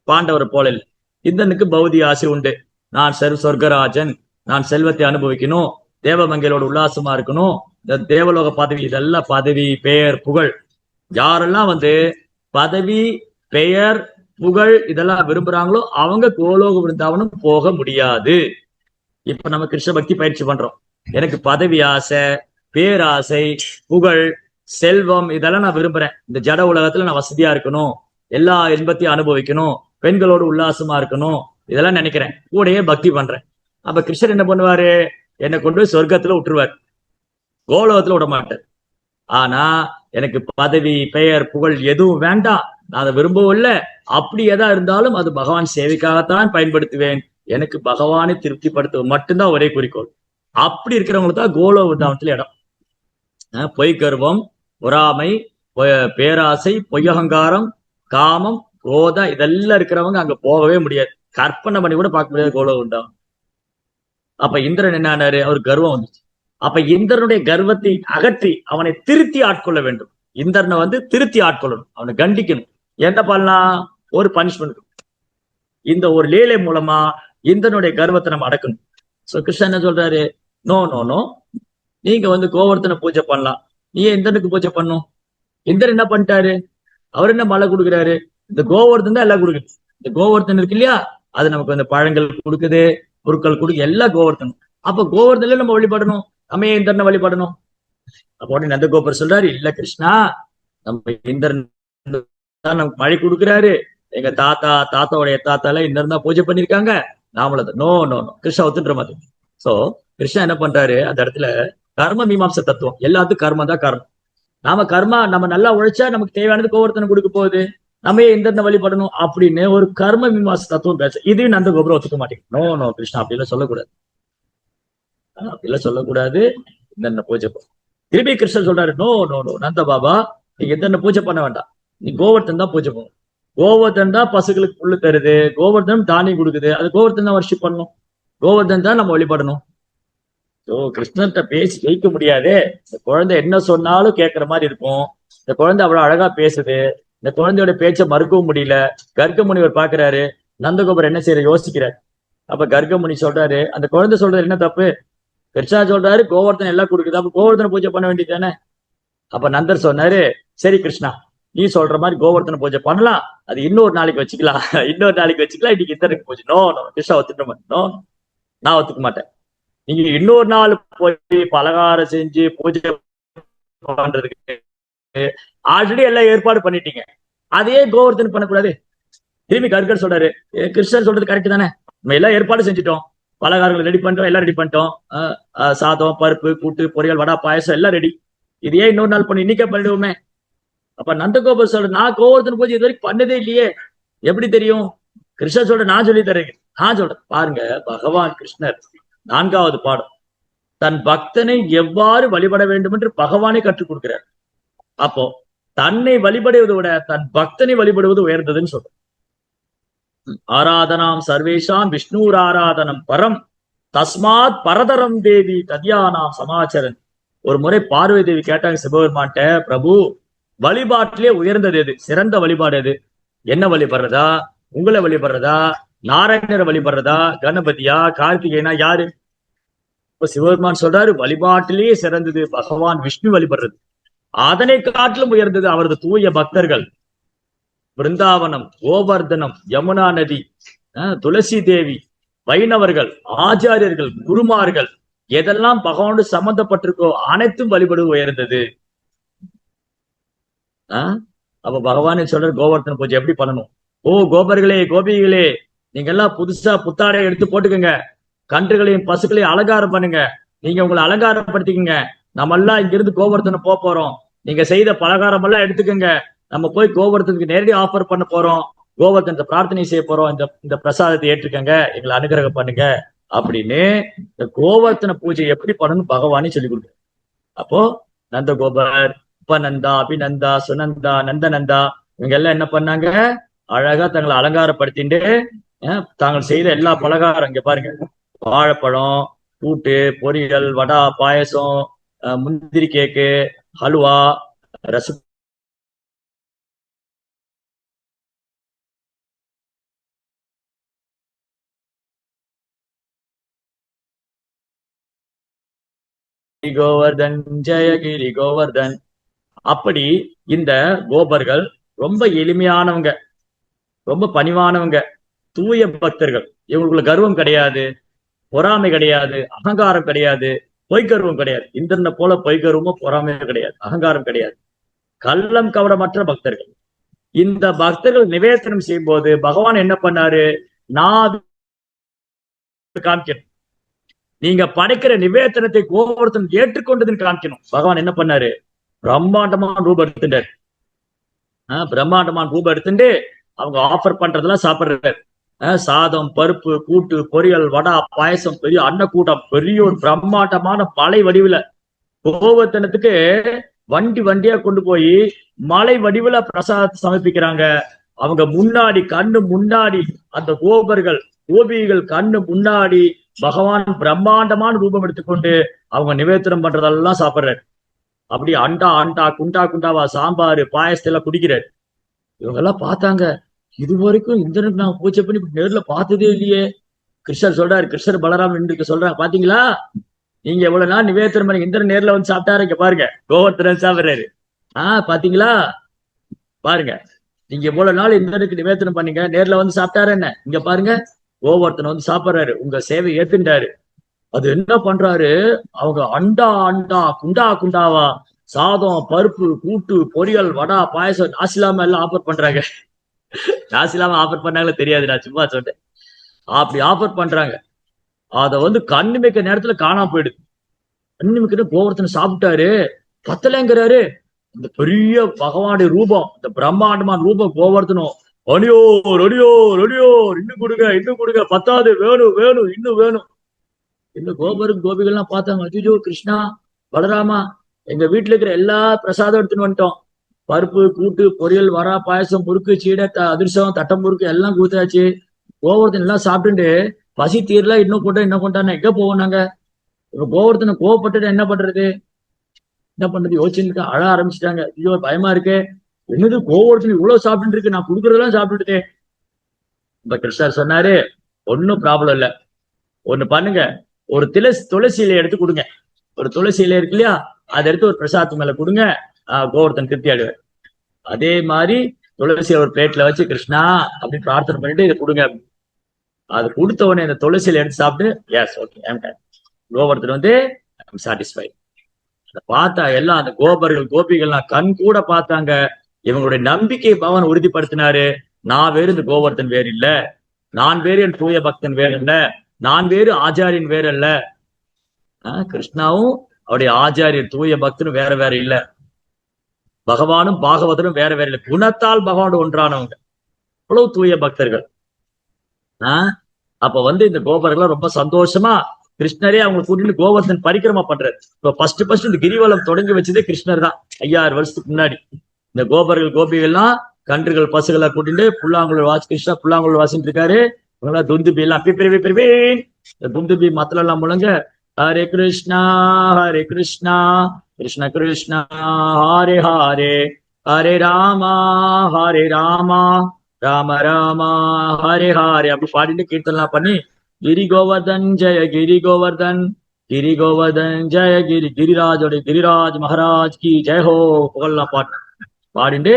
பாண்டவர் போல இல்லை. இந்திரனுக்கு பௌதிக ஆசை உண்டு, நான் சொர்க்கராஜன், நான் செல்வத்தை அனுபவிக்கணும், தேவமங்களோட உல்லாசமா இருக்கணும், இந்த தேவலோக பதவி, இதெல்லாம் பதவி பெயர் புகழ். யாரெல்லாம் வந்து பதவி பெயர் புகழ் இதெல்லாம் விரும்புறாங்களோ அவங்க கோலோக விருந்தாவனம் போக முடியாது. இப்ப நம்ம கிருஷ்ண பக்தி பயிற்சி பண்றோம், எனக்கு பதவி ஆசை, பேராசை, புகழ், செல்வம் இதெல்லாம் நான் விரும்புறேன், இந்த ஜட உலகத்துல நான் வசதியா இருக்கணும், எல்லா இன்பத்தையும் அனுபவிக்கணும், பெண்களோடு உல்லாசமா இருக்கணும், இதெல்லாம் நினைக்கிறேன், கூடயே பக்தி பண்றேன். அப்ப கிருஷ்ணர் என்ன பண்ணுவாரு, என்னை கொண்டு போய் சொர்க்கத்துல விட்டுருவார், கோலோகத்துல விட மாட்டார். ஆனா எனக்கு பதவி பெயர் புகழ் எதுவும் வேண்டாம், நான் அதை விரும்பவும் இல்லை, அப்படி எதா இருந்தாலும் அது பகவான் சேவைக்காகத்தான் பயன்படுத்துவேன், எனக்கு பகவானை திருப்திப்படுத்துவது மட்டும்தான் ஒரே குறிக்கோள். அப்படி இருக்கிறவங்களுக்கு தான் கோலோ விருந்தாவனத்துல இடம். பொய்கர்வம், பொறாமை, பேராசை, பொய்யகங்காரம், காமம், குரோதம் இதெல்லாம் இருக்கிறவங்க அங்க போகவே முடியாது, கற்பனை பண்ணி கூட பார்க்க முடியாது கோலோ விருந்தாவனம். அப்ப இந்திரன் என்ன ஆனாரு, அவர் கர்வம் வந்துச்சு. அப்ப இந்திரனுடைய கர்வத்தை அகற்றி அவனை திருத்தி ஆட்கொள்ள வேண்டும். இந்திரனை வந்து திருத்தி ஆட்கொள்ளணும், அவனை கண்டிக்கணும். என்ன பண்ணலாம், ஒரு பனிஷ்மெண்ட், இந்த ஒரு லீலை மூலமா இந்திரனுடைய கர்வத்தை நம்ம அடக்கணும். சோ கிருஷ்ணன் என்ன சொல்றாரு, நோ நோ நோ, நீங்க வந்து கோவர்த்தனை பூஜை பண்ணலாம், நீ இந்திரனுக்கு பூஜை பண்ணும். இந்திரன் என்ன பண்ணிட்டாரு, அவர் என்ன மழை கொடுக்குறாரு, இந்த கோவர்த்தன் தான் எல்லாம் கொடுக்குது, இந்த கோவர்த்தன் இருக்கு இல்லையா, அது நமக்கு அந்த பழங்கள் கொடுக்குது, பொருட்கள் கொடுக்கு, எல்லாம் கோவர்த்தனம். அப்ப கோவர்த்தன்ல நம்ம வழிபடணும், நம்ம ஏன் இந்திரனை வழிபடணும்? அப்போ உடனே நந்தகோபர் சொல்றாரு, இல்ல கிருஷ்ணா, நம்ம இந்திரன் தான் நமக்கு மழை கொடுக்குறாரு. எங்க தாத்தாவுடைய தாத்தால இந்திரன் தான் பூஜை பண்ணிருக்காங்க, நாமளது நோ நோ நோ கிருஷ்ணா ஒத்துன்ற மாதிரி. சோ கிருஷ்ணா என்ன பண்றாரு அந்த இடத்துல, கர்ம மீமாம்ச தத்துவம், எல்லாத்துக்கும் கர்ம தான் காரணம். நாம கர்மா நம்ம நல்லா உழைச்சா நமக்கு தேவையானது கோவர்த்தனை கொடுக்க போகுது, நம்ம ஏன் இந்திரனை வழிபடணும் அப்படின்னு ஒரு கர்ம மீமாம்ச தத்துவம் பேச. இது நந்தகோபுரம் ஒத்துக்க மாட்டேங்க. நோ நோ கிருஷ்ணா அப்படிலாம் சொல்லக்கூடாது, அப்படிலாம் சொல்லக்கூடாது, இந்திரனை பூஜை. திருப்பி கிருஷ்ணன் சொல்றாரு, நோ நோ நோ நந்த பாபா, நீங்க இந்திரனை பூஜை பண்ண வேண்டாம், நீ கோவர்த்தன் தான் பூஜை பண்ணணும். கோவர்தன் தான் பசுகளுக்கு புல்லு தருது, கோவர்தன் தானியம் கொடுக்குது, அது கோவர்தன் தான் வர்ஷிப் பண்ணணும், கோவர்தன் தான் நம்ம வழிபடணும். ஓ கிருஷ்ணன்கிட்ட பேசி ஜெயிக்க முடியாதே, இந்த குழந்தை என்ன சொன்னாலும் கேட்கற மாதிரி இருக்கும், இந்த குழந்தை அவ்வளவு அழகா பேசுது, இந்த குழந்தையோட பேச்சை மறுக்கவும் முடியல. கர்க்கமுனிவர் பாக்குறாரு, நந்தகோபர் என்ன செய்யற யோசிக்கிறார். அப்ப கர்க்கமுனி சொல்றாரு, அந்த குழந்தை சொல்றது என்ன தப்பு? கிருஷ்ணா சொல்றாரு கோவர்தன் எல்லாம் கொடுக்குது, அப்ப கோவர்தனை பூஜை பண்ண வேண்டியது தானே. அப்ப நந்தர் சொன்னாரு, சரி கிருஷ்ணா, நீ சொல்ற மாதிரி கோவர்தன பூஜை பண்ணலாம், அது இன்னொரு நாளைக்கு வச்சுக்கலாம், இன்னொரு நாளைக்கு வச்சுக்கலாம், இன்னைக்கு இத்தனைக்கு பூஜை. நோ நோ கிருஷ்ணா ஒத்துக்க மாட்டேன், நோ நான் ஒத்துக்க மாட்டேன். நீங்க இன்னொரு நாள் போய் பலகாரம் செஞ்சு பூஜை பண்றதுக்கு ஆல்ரெடி எல்லாம் ஏற்பாடு பண்ணிட்டீங்க, அதையே கோவர்தன் பண்ணக்கூடாது? திரும்பி கர்கர் சொல்றாரு, கிருஷ்ணர் சொல்றது கரெக்ட் தானே, நம்ம எல்லாம் ஏற்பாடு செஞ்சுட்டோம், பலகாரங்கள் ரெடி பண்ணிட்டோம், எல்லாம் ரெடி பண்ணிட்டோம், சாதம் பருப்பு கூட்டு பொரியல் வடா பாயசம் எல்லாம் ரெடி, இதையே இன்னொரு நாள் பண்ணி இன்னைக்கே பண்ணிடுவோமே. அப்ப நந்தகோபர் சொல்ற, நான் கோவர்தன் பூஜை இது வரைக்கும் பண்ணதே இல்லையே, எப்படி தெரியும்? கிருஷ்ணர் சொல்ற, நான் சொல்லி தரேன், நான் சொல்றேன். பாருங்க, பகவான் கிருஷ்ணர் 4வது பாடம், தன் பக்தனை எவ்வாறு வழிபட வேண்டும் என்று பகவானே கற்றுக் கொடுக்கிறார். அப்போ தன்னை வழிபடுவதை விட தன் பக்தனை வழிபடுவது உயர்ந்ததுன்னு சொல்றோம். ஆராதனாம் சர்வேஷாம் விஷ்ணூர் ஆராதனம் பரம் தஸ்மாத் பரதரம் தேவி தத்யானாம் சமாச்சரன். ஒரு முறை பார்வதி தேவி கேட்டாங்க சிவபெருமான்ட்ட, பிரபு வழிபாட்டிலே உயர்ந்தது எது, சிறந்த வழிபாடு எது? என்ன வழிபடுறதா, உங்களை வழிபடுறதா, நாராயணரை வழிபடுறதா, கணபதியா, கார்த்திகேயனா, யாரு? இப்ப சிவபெருமான் சொல்றாரு, வழிபாட்டிலேயே சிறந்தது பகவான் விஷ்ணு வழிபடுறது, அதனை காட்டிலும் உயர்ந்தது அவரது தூய பக்தர்கள். பிருந்தாவனம், கோவர்தனம், யமுனா நதி, துளசி தேவி, வைணவர்கள், ஆச்சாரியர்கள், குருமார்கள், எதெல்லாம் பகவானோடு சம்பந்தப்பட்டிருக்கோ அனைத்தும் வழிபடுவது உயர்ந்தது. அப்ப பகவானே சொல்ற, கோவர்த்தன பூஜை எப்படி பண்ணணும்? ஓ கோபர்களே கோபிகளே, நீங்க எல்லாம் புதுசா புத்தாடை எடுத்து போட்டுக்கோங்க, கன்றுகளையும் பசுக்களையும் அலங்காரம் பண்ணுங்க, நீங்க உங்களை அலங்காரப்படுத்திக்கங்க, நம்ம எல்லாம் இங்கிருந்து கோவர்த்தனை போறோம், நீங்க செய்த பலகாரம் எல்லாம் எடுத்துக்கோங்க, நம்ம போய் கோவர்த்தனுக்கு நேரடி ஆஃபர் பண்ண போறோம், கோவர்த்தனத்தை பிரார்த்தனை செய்ய போறோம், இந்த பிரசாதத்தை ஏற்றுக்கங்க, எங்களை அனுகிரகம் பண்ணுங்க அப்படின்னு இந்த கோவர்த்தன பூஜை எப்படி பண்ணணும் பகவானே சொல்லி கொடுக்குற. அப்போ நந்தகோபர், உபநந்தா, அபிநந்தா, சுனந்தா, நந்தநந்தா, இவங்க எல்லாம் என்ன பண்ணாங்க, அழகா தங்களை அலங்காரப்படுத்திட்டு தாங்கள் செய்த எல்லா பலகாரம், இங்க பாருங்க, வாழைப்பழம், கூட்டு, பொரியல், வடா, பாயசம், முந்திரி கேக்கு, ஹல்வா, ரச கோவர்தன் ஜெயகிரி கோவர்தன். அப்படி இந்த கோபர்கள் ரொம்ப எளிமையானவங்க, ரொம்ப பணிவானவங்க, தூய பக்தர்கள். இவங்களுக்குள்ள கர்வம் கிடையாது, பொறாமை கிடையாது, அகங்காரம் கிடையாது, பொய்கர்வம் கிடையாது. இந்திரனை போல பொய்கர்வமும் பொறாமையும் கிடையாது, அகங்காரம் கிடையாது, கள்ளம் கவடமற்ற பக்தர்கள். இந்த பக்தர்கள் நிவேதனம் செய்யும் போது பகவான் என்ன பண்ணாரு, நான் காமிக்கணும், நீங்க படைக்கிற நிவேதனத்தை கோவர்த்தன் ஏற்றுக்கொண்டதுன்னு காமிக்கணும். பகவான் என்ன பண்ணாரு, பிரம்மாண்டமான ரூபம் எடுத்துட்டாரு. பிரம்மாண்டமான ரூபம் எடுத்துட்டு அவங்க ஆஃபர் பண்றதெல்லாம் சாப்பிடுறாரு. சாதம், பருப்பு, கூட்டு, பொரியல், வடா, பாயசம், பெரிய அன்னக்கூட்டம், பெரிய ஒரு பிரம்மாண்டமான மலை வடிவுல கோவர்த்தனத்துக்கு வண்டி வண்டியா கொண்டு போய் மலை வடிவுல பிரசாதத்தை சமர்ப்பிக்கிறாங்க. அவங்க முன்னாடி, கண்ணு முன்னாடி, அந்த கோபர்கள் கோபிகள் கண்ணு முன்னாடி பகவான் பிரம்மாண்டமான ரூபம் எடுத்துக்கொண்டு அவங்க நிவேதனம் பண்றதெல்லாம் சாப்பிடுறாரு. அப்படி அண்டா அண்டா குண்டா குண்டாவா சாம்பாரு பாயசத்தை எல்லாம் குடிக்கிறாரு. இவங்க எல்லாம் பார்த்தாங்க, இது வரைக்கும் இந்திரனுக்கு நான் பூஜை பண்ணி நேர்ல பார்த்ததே இல்லையே. கிருஷ்ணர் சொல்றாரு, கிருஷ்ணர் பலராமன் இன்றைக்கு சொல்றாங்க, பாத்தீங்களா நீங்க எவ்வளவு நாள் நிவேதனம் பண்ணி இந்திரன் நேர்ல வந்து சாப்பிட்டாரு, இங்க பாருங்க கோவர்த்தனன் சாப்பிடுறாரு. பாத்தீங்களா பாருங்க. நீங்க இவ்வளவு நாள் இந்திரனுக்கு நிவேதனம் பண்ணீங்க, நேர்ல வந்து சாப்பிட்டாரு என்ன? இங்க பாருங்க, கோவர்த்தன் வந்து சாப்பிடுறாரு, உங்க சேவை ஏத்துண்டாரு. அது என்ன பண்றாரு, அவங்க அண்டா அண்டா குண்டா குண்டாவா சாதம், பருப்பு, கூட்டு, பொரியல், வடா, பாயசம், நாசிலாம எல்லாம் ஆஃபர் பண்றாங்க. நாசிலாம ஆஃபர் பண்ணாங்களே தெரியாது, நான் சும்மா சொன்னேன். அப்படி ஆஃபர் பண்றாங்க. அத வந்து கண்ணு வைக்க நேரத்துல காணாம போயிடுது. கண்ணு வைக்கிற கோவர்த்தனை சாப்பிட்டாரு, பத்தலைங்கிறாரு. இந்த பெரிய பகவானுடைய ரூபம், இந்த பிரம்மாண்டமான ரூபம் கோவர்த்தனம். அடியோ ரெடியோ ரெடியோ, இன்னும் கொடுங்க இன்னும் கொடுங்க, பத்தாது, வேணும் வேணும் இன்னும் வேணும். இன்னும் கோபரும் கோபிகள்லாம் பார்த்தாங்க, அஜிஜோ கிருஷ்ணா பலராமா, எங்க வீட்டுல இருக்கிற எல்லா பிரசாதம் எடுத்துன்னு வந்துட்டோம். பருப்பு, கூட்டு, பொரியல், வரா, பாயசம், முறுக்கு, சீடை, அதிர்சம், தட்டம் முறுக்கு எல்லாம் கொடுத்தாச்சு. கோவர்த்தன் எல்லாம் சாப்பிட்டுட்டு பசி தீரல, இன்னும் கொண்டா இன்னும் கொண்டான்னு எங்க போவோம் நாங்க? இப்ப கோவர்த்தனை கோவப்பட்டுட்டு என்ன பண்றது? என்ன பண்றது யோசிச்சுட்டு அழ ஆரம்பிச்சுட்டாங்க. ஐயோ பயமா இருக்கு, என்னது கோவர்த்தனை இவ்வளவு சாப்பிட்டு இருக்கு, நான் கொடுக்கறதெல்லாம் சாப்பிட்டுட்டேன். இப்ப கிருஷ்ணர் சொன்னாரு, ஒன்னும் ப்ராப்ளம் இல்ல, ஒண்ணு பண்ணுங்க, ஒரு துளசி இலையை எடுத்து கொடுங்க. ஒரு துளசி இலை இருக்கு இல்லையா, அதை எடுத்து ஒரு பிரசாத்து மேல கொடுங்க, கோவர்த்தன் திருப்தி ஆடுவார். அதே மாதிரி துளசி ஒரு பிளேட்ல வச்சு, கிருஷ்ணா அப்படின்னு பிரார்த்தனை பண்ணிட்டு இதை கொடுங்க. அது கொடுத்த உடனே இந்த துளசியில எடுத்து சாப்பிட்டு, எஸ் ஓகே கோவர்த்தன் வந்து சாட்டிஸ்ஃபைட். அதை பார்த்தா எல்லாம் அந்த கோபிகள்லாம் கண் கூட பார்த்தாங்க. இவங்களுடைய நம்பிக்கை பகவான் உறுதிப்படுத்தினாரு. நான் வேறு, இந்த கோவர்த்தன் வேறு இல்ல, நான் வேறு, என் தூய பக்தன் வேறு இல்ல, நான் வேறு, ஆச்சாரியன் வேறு அல்ல. கிருஷ்ணாவும் அவருடைய ஆச்சாரியர் தூய பக்தனும் வேற வேற இல்ல, பகவானும் பாகவதனும் வேற வேற இல்லை, குணத்தால் பகவான் ஒன்றானவங்க. அவ்வளவு தூய பக்தர்கள். அப்ப வந்து இந்த கோபர்கள் ரொம்ப சந்தோஷமா கிருஷ்ணரே அவங்க கூட்டிட்டு கோவர்த்தன் பரிக்கிரமா பண்றாரு. இப்ப ஃபர்ஸ்ட் இந்த கிரிவலம் தொடங்கி வச்சதே கிருஷ்ணர் தான் 5000 வருஷத்துக்கு முன்னாடி. இந்த கோபிகள்லாம் கன்றுகள் பசுகளை கூட்டிட்டு புல்லாங்குழல் வாசி, கிருஷ்ணா புல்லாங்குழல் வாசிட்டு இருக்காரு. இவங்களா துந்துபி எல்லாம் பிரிவின் இந்த துந்துபி மத்தல எல்லாம் முழங்க, ஹரே கிருஷ்ணா கிருஷ்ண கிருஷ்ணா ஹரே ஹரே, ஹரே ராமா ராம ராமா ஹரே ஹரே அப்படி பாடிட்டு கீர்த்தனலாம் பண்ணி, கிரி கோவர்தன் ஜெய கிரி கோவர்தன், கிரி கோவர்தன் ஜெய கிரிராஜோட கிரிராஜ் மகாராஜ் கி ஜெயஹோ புகழலாம் பாடிட்டு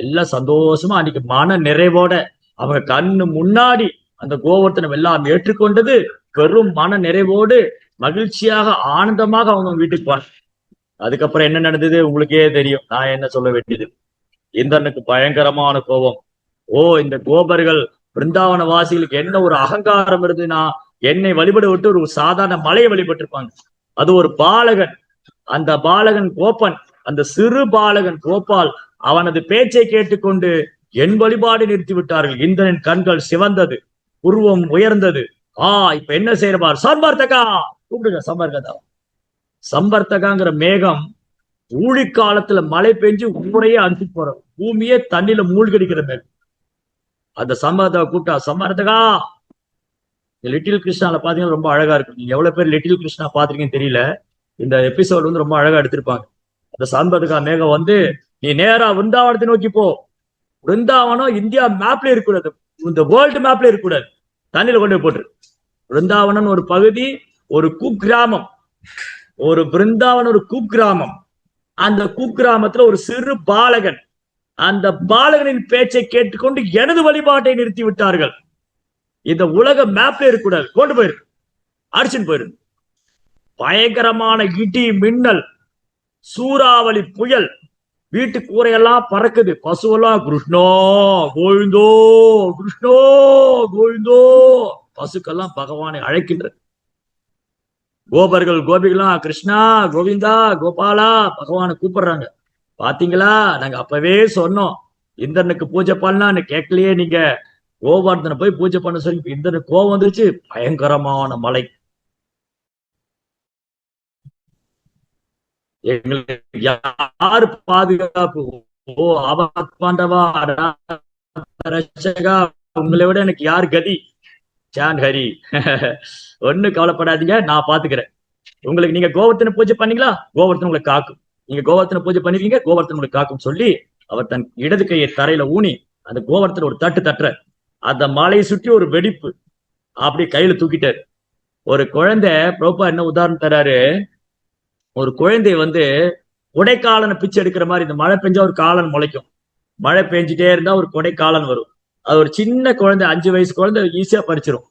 எல்லாம் சந்தோஷமா அன்னைக்கு மன நிறைவோட அவங்க கண்ணு முன்னாடி அந்த கோவர்த்தனம் எல்லாம் ஏற்றுக்கொண்டது. பெரும் மன நிறைவோடு மகிழ்ச்சியாக ஆனந்தமாக அவங்க வீட்டுக்கு போன. அதுக்கப்புறம் என்ன நடந்தது உங்களுக்கே தெரியும், நான் என்ன சொல்ல வேண்டியது. இந்திரனுக்கு பயங்கரமான கோபம். இந்த கோபர்கள் பிருந்தாவன வாசிகளுக்கு என்ன ஒரு அகங்காரம் இருந்ததுன்னா, என்னை வழிபட விட்டு ஒரு சாதாரண மலையை வழிபட்டு இருப்பாங்க. அது ஒரு பாலகன், அந்த பாலகன் கோப்பன், அந்த சிறு பாலகன் கோபால் அவனது பேச்சை கேட்டுக்கொண்டு என் வழிபாடு நிறுத்தி விட்டார்கள். இந்திரனின் கண்கள் சிவந்தது, உருவம் உயர்ந்தது. இப்ப என்ன செய்யறார்? சம்பர்த்தகா கூப்பிடுங்க. சம்பர்த்தகாங்கிற மேகம் ஊழிக்காலத்துல மழை பெஞ்சு ஊரையே அனுப்பி போற, பூமியே தண்ணியில மூழ்கடிக்கிற மேகம். அந்த சம்பர்த்தகா கூப்பிட்டா, சம்பர்த்தகா லிட்டில் கிருஷ்ணால பாத்தீங்கன்னா ரொம்ப அழகா இருக்கு. நீங்க எவ்வளவு பேர் லிட்டில் கிருஷ்ணா பாத்திருக்கீங்கன்னு தெரியல, இந்த எபிசோட் வந்து ரொம்ப அழகா எடுத்திருப்பாங்க. அந்த சம்பர்த்தகா மேகம் வந்து, நீ நேரா விருந்தாவனத்தை நோக்கி போ. விருந்தாவனம் இந்தியா மேப்ல இருக்கக்கூடாது, இந்த வேர்ல்டு மேப்ல இருக்கக்கூடாது, தண்ணியில கொண்டு போட்டு. விருந்தாவனம் ஒரு பகுதி, ஒரு குக்கிராமம், ஒரு பிருந்தாவனம் ஒரு குக்கிராமம். அந்த குக்கிராமத்துல ஒரு சிறு பாலகன், அந்த பாலகனின் பேச்சை கேட்டுக்கொண்டு எனது வழிபாட்டை நிறுத்தி விட்டார்கள். இந்த உலக மேப்ல இருக்கக்கூடாது, கொண்டு போயிருக்கு, அடிச்சுன்னு போயிருக்கு. பயங்கரமான இடி மின்னல், சூறாவளி புயல், வீட்டு கூரையெல்லாம் பறக்குது, பசுவெல்லாம் கிருஷ்ணோ கோவிந்தோ கிருஷ்ணோ கோவிந்தோ, பசுக்கெல்லாம் பகவானை அழைக்கின்றது. கோபிகள்லாம் கிருஷ்ணா கோவிந்தா கோபாலா பகவானை கூப்பிடுறாங்க. பாத்தீங்களா, நாங்க அப்பவே சொன்னோம் இந்திரனுக்கு பூஜை பண்ணலான்னு, கேட்கலையே நீங்க. கோவர்தனை போய் பூஜை பண்ண சொல்லி இந்திரனுக்கு கோவம் வந்துருச்சு. பயங்கரமான மழை. எங்களுக்கு யாரு பாதுகாப்பு? பாண்டவா உங்களை விட எனக்கு யார் கதி? சான் ஹரி ஒண்ணு கவலைப்படாதீங்க, நான் பாத்துக்கிறேன். உங்களுக்கு நீங்க கோவர்த்தனை பூஜை பண்ணீங்களா, கோவர்த்தன் உங்களை காக்கும். நீங்க கோவர்த்தனை பூஜை பண்ணிருக்கீங்க, கோவர்த்தன் உங்களுக்கு காக்கும் சொல்லி அவர் தன் இடது கையை தரையில ஊனி அந்த கோவர்த்தனை ஒரு தட்டுற, அந்த மலையை சுற்றி ஒரு வெடிப்பு அப்படி கையில தூக்கிட்டாரு. ஒரு குழந்தை, ப்ரோப்பா என்ன உதாரணம் தராரு, ஒரு குழந்தை வந்து உடைக்காலனை பிச்சு எடுக்கிற மாதிரி, இந்த மழை பெஞ்சா ஒரு காலன் முளைக்கும், மழை பெஞ்சிட்டே இருந்தா ஒரு கொடைக்காலன் வரும். அது ஒரு சின்ன குழந்தை 5 வயசு குழந்தை ஈஸியா பறிச்சிரும்.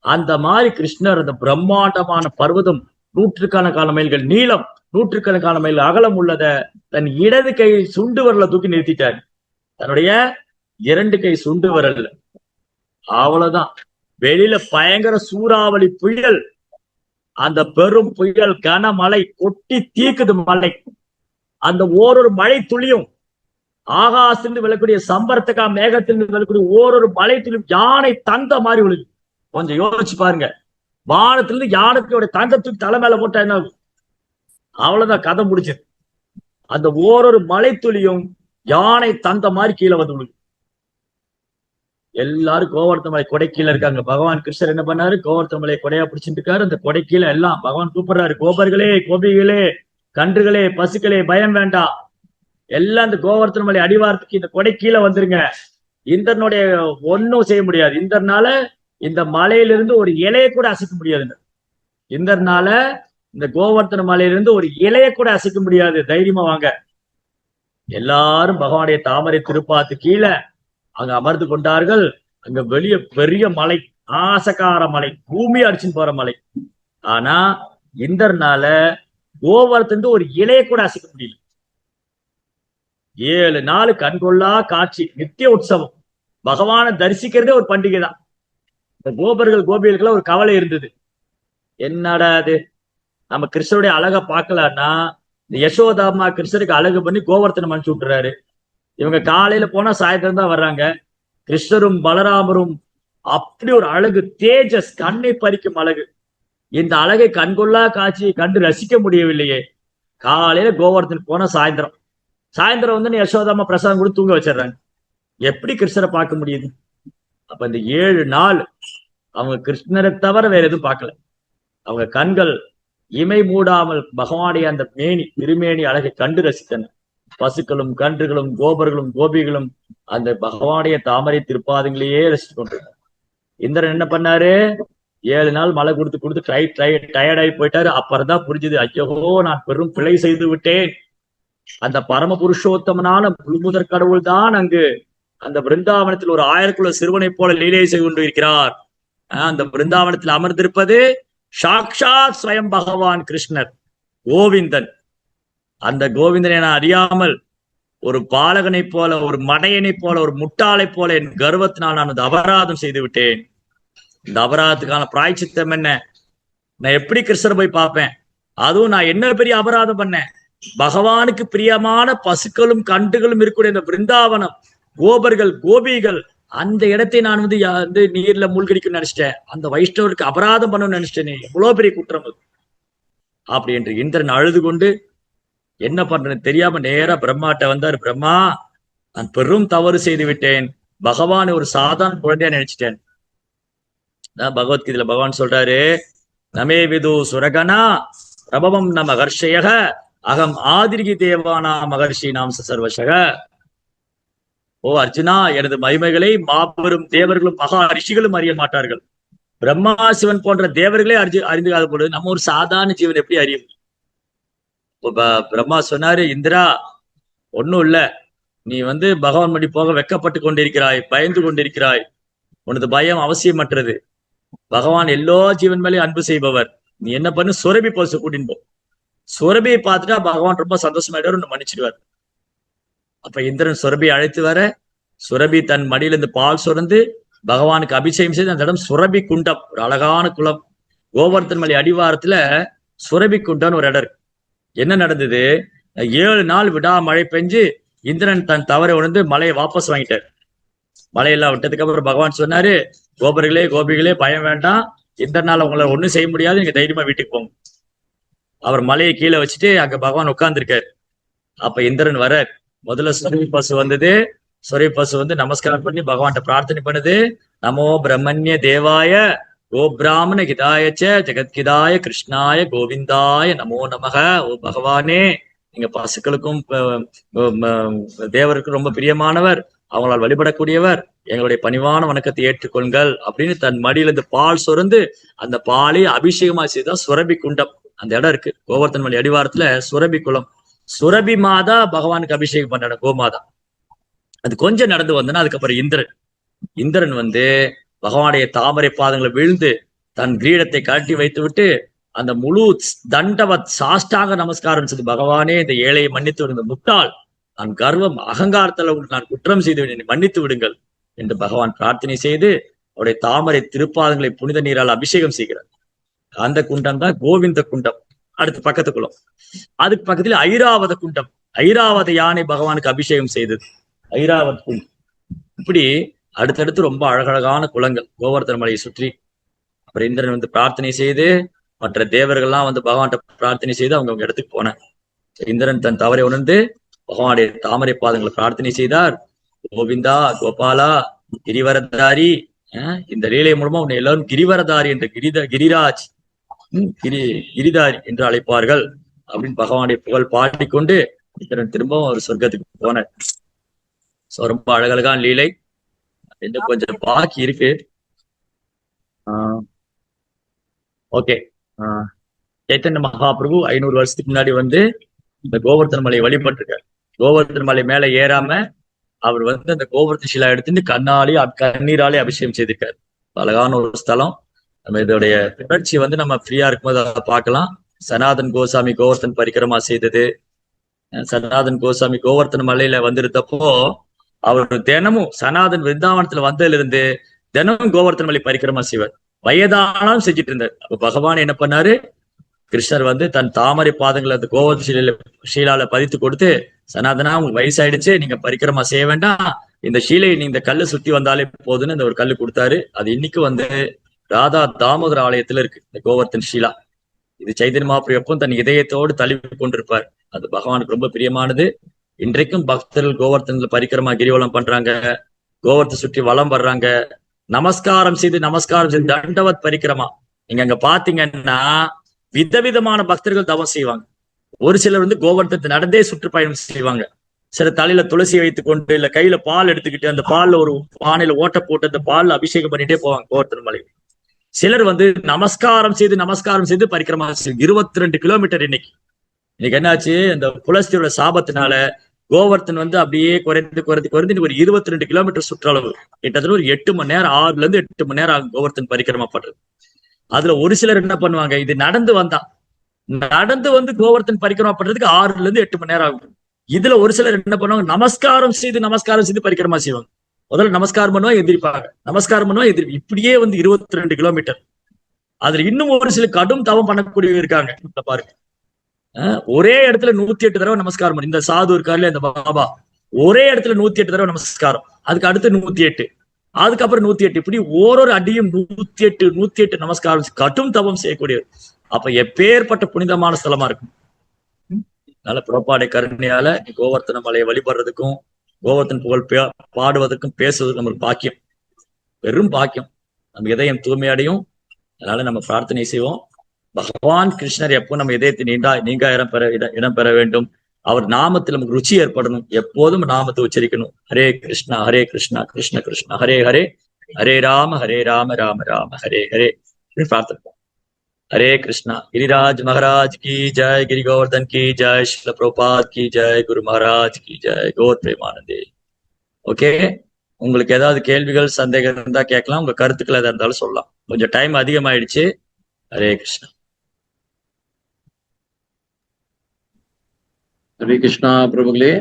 அந்த மாதிரி கிருஷ்ணர் அந்த பிரம்மாண்டமான பர்வதம், நூற்றுக்கணக்கான மைல்கள் நீளம், நூற்றுக்கணக்கான மைல் அகலம் உள்ளத தன் இடது கை சுண்டு விரல தூக்கி நிறுத்திட்டார். தன்னுடைய 2 கை சுண்டு விரல்ல. அவ்வளவுதான். வெளியில பயங்கர சூறாவளி புயல். அந்த பெரும் புயல் கனமழை கொட்டி தீக்குது மழை. அந்த ஓரொரு மழை துளியும் ஆகாசிலிருந்து விழக்கூடிய சம்பரத்துக்கா மேகத்திலிருந்து விழக்கூடிய ஓரொரு மழை துளியும் யானை தந்த மாதிரி விழுது. கொஞ்சம் யோசிச்சு பாருங்க. வானத்திலிருந்து யானையோட தங்கத்துக்கு தலை மேல போட்டா என்ன ஆகும்? அவ்வளவுதான், கதை முடிச்சது. அந்த ஓரொரு மழை துளியும் யானை தந்த மாதிரி கீழே வந்து விழுது. எல்லாரும் கோவர்த்த மலை கொடை கீழே இருக்காங்க. பகவான் கிருஷ்ணர் என்ன பண்ணாரு? கோவர்த்த மலையை கொடையா பிடிச்சிட்டு இருக்காரு. அந்த கொடை கீழே எல்லாம் பகவான் கூப்பிடுறாரு, கோபர்களே, கோபிகளே, கன்றுகளே, பசுக்களே, பயம் வேண்டாம், எல்லாம் இந்த கோவர்த்தன மலை அடிவாரத்துக்கு இந்த கொடை கீழே வந்துருங்க. இந்திரனுடைய ஒன்னும் செய்ய முடியாது. இந்திரனால இந்த மலையிலிருந்து ஒரு இலையை கூட அசைக்க முடியாது. இந்திரனால இந்த கோவர்த்தன மலையிலிருந்து ஒரு இலையை கூட அசைக்க முடியாது. தைரியமா வாங்க. எல்லாரும் பகவானுடைய தாமரை திருப்பாத்து கீழே அங்க அமர்ந்து கொண்டார்கள். அங்க வெளியே பெரிய மலை, ஆசகார மலை, பூமி அடிச்சுன்னு போற மலை. ஆனா இந்திரனால கோவர்த்தன் ஒரு இலையை கூட அசைக்க முடியல. 7 நாள் கண்கொள்ளா காட்சி, நித்திய உற்சவம். பகவானை தரிசிக்கிறதே ஒரு பண்டிகை தான். இந்த கோபர்கள் கோபிகளுக்கெல்லாம் ஒரு கவலை இருந்தது. என்னடா அது, நம்ம கிருஷ்ணருடைய அழகை பார்க்கலான்னா இந்த யசோதாமா கிருஷ்ணருக்கு அழகு பண்ணி கோவர்த்தனம் அனுப்பிச்சு விட்டுறாரு. இவங்க காலையில போனா சாயந்தரம் தான் வர்றாங்க. கிருஷ்ணரும் பலராமரும் அப்படி ஒரு அழகு, தேஜஸ், கண்ணை பறிக்கும் அழகு. இந்த அழகை கண்கொள்ளா காட்சியை கண்டு ரசிக்க முடியவில்லையே. காலையில கோவர்த்தன் போனா சாயந்தரம் வந்து யசோதாமா பிரசாதம் கூட தூங்க வச்சிடுறாங்க. எப்படி கிருஷ்ணரை பார்க்க முடியுது? அப்ப இந்த 7 நாள் அவங்க கிருஷ்ணரை தவிர வேற எதுவும் பார்க்கல. அவங்க கண்கள் இமை மூடாமல் பகவானுடைய அந்த திருமேனி அழகை கண்டு ரசித்தன. பசுக்களும் கன்றுகளும் கோபர்களும் கோபிகளும் அந்த பகவானுடைய தாமரை திருப்பாதங்களையே ரசித்து கொண்டிருந்தார். இந்திரன் என்ன பண்ணாரு? 7 நாள் மழை கொடுத்து டயர்டாகி போயிட்டாரு. அப்புறம்தான் புரிஞ்சுது, ஐயோ நான் பெரும் பிழை செய்து விட்டேன். அந்த பரம புருஷோத்தமனான முழுமுதற் கடவுள் தான் அங்கு அந்த பிருந்தாவனத்தில் ஒரு 1000 குல சிறுவனை போல லீலை செய்து கொண்டு இருக்கிறார். அந்த பிருந்தாவனத்தில் அமர்ந்திருப்பது சாக்ஷாத் ஸ்வயம் பகவான் கிருஷ்ணர், கோவிந்தன். அந்த கோவிந்தனை நான் அறியாமல் ஒரு பாலகனை போல, ஒரு மடையனை போல, ஒரு முட்டாளை போல என் கர்வத்தினால் நான் அந்த அபராதம் செய்து விட்டேன். இந்த அபராதத்துக்கான பிராய்ச்சித்தம் என்ன? நான் எப்படி கிருஷ்ணரை போய் பார்ப்பேன்? அதுவும் நான் என்ன பெரிய அபராதம் பண்ணேன்? பகவானுக்கு பிரியமான பசுக்களும் கண்டுகளும் இருக்கக்கூடிய இந்த பிருந்தாவனம், கோபர்கள் கோபிகள், அந்த இடத்தை நான் வந்து நீர்ல மூழ்கடிக்கும் நினைச்சிட்டேன். அந்த வைஷ்ணவருக்கு அபராதம் பண்ணணும்னு நினைச்சிட்டேனே, எவ்வளவு பெரிய குற்றம் அது. அப்படி என்று இந்திரன் அழுது கொண்டு என்ன பண்றேன்னு தெரியாம நேரா பிரம்மாட்ட வந்தார். பிரம்மா, நான் பெரும் தவறு செய்து விட்டேன். பகவான் ஒரு சாதாரண குழந்தையா நினைச்சிட்டேன். பகவத்கீதையில பகவான் சொல்றாரு, நமே விது சுரகனா பிரபவம் ந மகர்ஷயக அகம் ஆதிர்கி தேவானா மகர்ஷி நாம் சர்வசக. ஓ அர்ஜுனா, எனது மகிமைகளை மாபெரும் தேவர்களும் மகா ரிஷிகளும் அறிய மாட்டார்கள். பிரம்மா சிவன் போன்ற தேவர்களே அறிந்துக்காத பொழுது நம்ம ஒரு சாதாரண ஜீவன் எப்படி அறியும்? பிரம்மா சொன்னாரு, இந்திரா ஒன்னும் இல்ல, நீ வந்து பகவான் மடி போக வெக்கப்பட்டு கொண்டிருக்கிறாய், பயந்து கொண்டிருக்கிறாய். உனது பயம் அவசியமற்றது. பகவான் எல்லா ஜீவன் மேலேயும் அன்பு செய்பவர். நீ என்ன பண்ணு, சுரபி பசு கூட்டின்னு போ. சுரபியை பார்த்துட்டா பகவான் ரொம்ப சந்தோஷமாயிட்டாரு, உன்னை மன்னிச்சிடுவார். அப்ப இந்திரன் சுரபியை அழைத்து வர, சுரபி தன் மடியிலிருந்து பால் சுரந்து பகவானுக்கு அபிஷேகம் செய்து அந்த இடம் சுரபி குண்டம், ஒரு அழகான குளம். கோவர்த்தன் மலை அடிவாரத்துல சுரபி குண்டம்னு ஒரு இடம் இருக்கு. என்ன நடந்தது? 7 நாள் விடாமழை பெஞ்சு இந்திரன் தன் தவறை உணர்ந்து மலையை வாபஸ் வாங்கிட்டார். மலையெல்லாம் விட்டதுக்கு அப்புறம் பகவான் சொன்னாரு, கோபர்களே கோபிகளே, பயம் வேண்டாம், இந்திரனால உங்களை ஒண்ணும் செய்ய முடியாது, நீங்க தைரியமா வீட்டுக்கு போங்க. அவர் மலையை கீழே வச்சுட்டு அங்க பகவான் உட்கார்ந்துருக்காரு. அப்ப இந்திரன் வர, முதல்ல சுரபி பசு வந்தது. சுரபி பசு வந்து நமஸ்காரம் பண்ணி பகவான்கிட்ட பிரார்த்தனை பண்ணுது. நமோ பிரம்மண்ய தேவாய கோபிராமண கிதாயச்ச ஜெகத்கிதாய கிருஷ்ணாய கோவிந்தாய நமோ நமக. ஓ பகவானே, நீங்க பசுக்களுக்கும் தேவருக்கும் ரொம்ப பிரியமானவர், அவங்களால் வழிபடக்கூடியவர், எங்களுடைய பணிவான வணக்கத்தை ஏற்றுக்கொள்கள் அப்படின்னு தன் மடியில இருந்து பால் சுரந்து அந்த பாலை அபிஷேகமா செய்தா சுரபி குண்டம். அந்த இடம் இருக்கு கோவர்த்தன் மலை அடிவாரத்துல. சுரபி குளம், சுரபி மாதா பகவானுக்கு அபிஷேகம் பண்றாங்க, கோமாதா. அது கொஞ்சம் நடந்து வந்தோன்னா அதுக்கப்புறம் இந்திரன் வந்து பகவானுடைய தாமரை பாதங்களை விழுந்து தன் கிரீடத்தை கழட்டி வைத்து விட்டு அந்த முழு தண்டவத் சாஷ்டாங்க நமஸ்காரம் செய்து, பகவானே இந்த ஏழையை மன்னித்து விடுங்க, முட்டாள், நான் கர்வம் அகங்காரத்தில் நான் குற்றம் செய்து என்னை மன்னித்து விடுங்கள் என்று பகவான் பிரார்த்தனை செய்து அவருடைய தாமரை திருப்பாதங்களை புனித நீரால் அபிஷேகம் செய்கிறார். அந்த குண்டம் தான் கோவிந்த குண்டம். அடுத்து பக்கத்து குளம், அதுக்கு பக்கத்துல ஐராவத குண்டம். ஐராவத யானை பகவானுக்கு அபிஷேகம் செய்தது ஐராவத குண்டம். இப்படி அடுத்தடுத்து ரொம்ப அழகழகான குளங்கள் கோவர்த்தன மலையை சுற்றி. அப்புறம் இந்திரன் வந்து பிரார்த்தனை செய்து மற்ற தேவர்கள்லாம் வந்து பகவான்கிட்ட பிரார்த்தனை செய்து அவங்க இடத்துக்கு போனாங்க. இந்திரன் தன் தவறை உணர்ந்து பகவானுடைய தாமரை பாதங்களை பிரார்த்தனை செய்தார். கோவிந்தா, கோபாலா, கிரிவரதாரி, இந்த லீலை மூலமா உன்னை எல்லாரும் கிரிவரதாரி என்ற கிரிராஜ், கிரிதாரி என்று அழைப்பார்கள் அப்படின்னு பகவானுடைய புகழ் பாடிக்கொண்டு இந்திரன் திரும்பவும் ஒரு சொர்க்கத்துக்கு போனார். ரொம்ப அழகழகான லீலை. இன்னும் கொஞ்சம் பாக்கி இருக்கு. ஓகே, சைத்தன்ய மகாபிரபு 500 வருஷத்துக்கு முன்னாடி வந்து இந்த கோவர்த்தன மலையை வழிபட்டிருக்காரு. கோவர்த்தன மலை மேல ஏறாம அவர் வந்து அந்த கோவர்த்தன சிலா எடுத்துட்டு கண்ணீராலே அபிஷேகம் செய்திருக்காரு. அழகான ஒரு ஸ்தலம். நம்ம இதோடைய தொடர்ச்சி வந்து நம்ம ஃப்ரீயா இருக்கும்போது அதை பார்க்கலாம். சனாதன் கோசாமி கோவர்த்தன் பரிக்கிரமா செய்தது. சனாதன் கோசாமி கோவர்த்தன மலையில வந்திருந்தப்போ அவர் தினமும் சனாதன் விருந்தாவனத்துல வந்ததுல இருந்து தினமும் கோவர்த்தன மலை பரிக்கிரமா செய்வார். வயதானாலும் செஞ்சுட்டு இருந்தார். அப்ப பகவான் என்ன பண்ணாரு, கிருஷ்ணர் வந்து தன் தாமரை பாதங்களை அந்த கோவர்த்தன ஷீலால பதித்து கொடுத்து, சனாதனா உங்களுக்கு வயசாயிடுச்சு, நீங்க பரிக்கிரமா செய்ய வேண்டாம், இந்த ஷீலை நீ இந்த கல்லு சுத்தி வந்தாலே போதுன்னு இந்த ஒரு கல்லு கொடுத்தாரு. அது இன்னைக்கு வந்து ராதா தாமோதர ஆலயத்துல இருக்கு இந்த கோவர்த்தன் ஷீலா. இது சைதன்ய மகாபிரபு எப்பவும் தன் இதயத்தோடு தழுவி கொண்டிருப்பார். அது பகவானுக்கு ரொம்ப பிரியமானது. இன்றைக்கும் பக்தர்கள் கோவர்த்தன்ல பரிக்கிரமா கிரிவலம் பண்றாங்க, கோவர்த்தை சுற்றி வலம் வர்றாங்க, நமஸ்காரம் செய்து தண்டவத் பரிக்கிரமா. நீங்க அங்க பாத்தீங்கன்னா விதவிதமான பக்தர்கள் தவம் செய்வாங்க. ஒரு சிலர் வந்து கோவர்த்தத்தை நடந்தே சுற்றுப்பயணம் செய்வாங்க. சில தலையில துளசி வைத்துக் கொண்டு இல்ல கையில பால் எடுத்துக்கிட்டு அந்த பால்ல ஒரு பானையில ஓட்ட போட்டு அந்த பால்ல அபிஷேகம் பண்ணிட்டே போவாங்க கோவர்த்தன மலை. சிலர் வந்து நமஸ்காரம் செய்து பரிக்கிரமா 22 கிலோமீட்டர். இன்னைக்கு என்னாச்சு, இந்த புலஸ்தியோட சாபத்தினால கோவர்த்தன் வந்து அப்படியே குறைந்து ஒரு 22 கிலோமீட்டர் சுற்றளவு, கிட்டத்தட்ட ஒரு 8 மணி நேரம், 6ல இருந்து 8 மணி நேரம் ஆகும் கோவர்த்தன் பரிக்கிரமா பண்றது. அதுல ஒரு சிலர் என்ன பண்ணுவாங்க, இது நடந்து வந்து கோவர்த்தன் பரிக்கிரமா பண்றதுக்கு 6ல இருந்து 8 மணி நேரம் ஆகும். இதுல ஒரு சிலர் என்ன பண்ணுவாங்க, நமஸ்காரம் செய்து பரிக்கிரமா செய்வாங்க. முதல்ல நமஸ்காரம் பண்ணுவா எதிர்ப்பு, இப்படியே வந்து 22 கிலோமீட்டர். அதுல இன்னும் ஒரு சில கடும் தவம் பண்ணக்கூடிய இருக்காங்க. பாருங்க, ஒரே இடத்துல 108 தடவை நமஸ்காரம் பண்ணி, இந்த சாது இருக்காருல இந்த பாபா, ஒரே இடத்துல 108 தடவை நமஸ்காரம், அதுக்கு அடுத்து 108, அதுக்கப்புறம் 108, இப்படி ஓரொரு அடியும் 108 நமஸ்காரம் கடும் தவம் செய்யக்கூடியவர். அப்ப எப்பேற்பட்ட புனிதமான ஸ்தலமா இருக்கும். அதனால புறப்பாடை கருணையால கோவர்த்தன மலையை வழிபடுறதுக்கும் கோவர்த்தன் புகழ் பாடுவதற்கும் பேசுவதற்கும் நம்மளுக்கு பாக்கியம், பெரும் பாக்கியம். நம்ம இதயம் தூய்மையடையும். அதனால நம்ம பிரார்த்தனை செய்வோம், பகவான் கிருஷ்ணர் எப்போ நம்ம இதயத்தை நீங்க இடம் பெற வேண்டும். அவர் நாமத்தில் நமக்கு ருச்சி ஏற்படணும். எப்போதும் நாமத்தை உச்சரிக்கணும். ஹரே கிருஷ்ணா கிருஷ்ண கிருஷ்ணா ஹரே ஹரே, ஹரே ராம ராம ராம ஹரே ஹரே பிரார்த்தனை. हरे कृष्णा। गिरिराज महाराज की जय, गिरि गोवर्धन की जय, श्रील प्रभुपाद की जय, गुरु महाराज की जय, गौर प्रेमानंदे। ஓகே, உங்களுக்கு ஏதாவது கேள்விகள் சந்தேகம் இருந்தா கேட்கலாம். உங்க கருத்துக்கள் எதா இருந்தாலும் சொல்லலாம். கொஞ்சம் டைம் அதிகமாயிடுச்சு. ஹரே கிருஷ்ணா. ஹரே கிருஷ்ணா பிரபுகளே.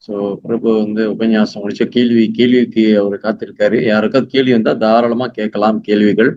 ஸோ பிரபு வந்து உபன்யாசம் முடிச்ச கேள்விக்கு அவர் காத்திருக்காரு. யாருக்காவது கேள்வி வந்தா தாராளமா கேட்கலாம் கேள்விகள்.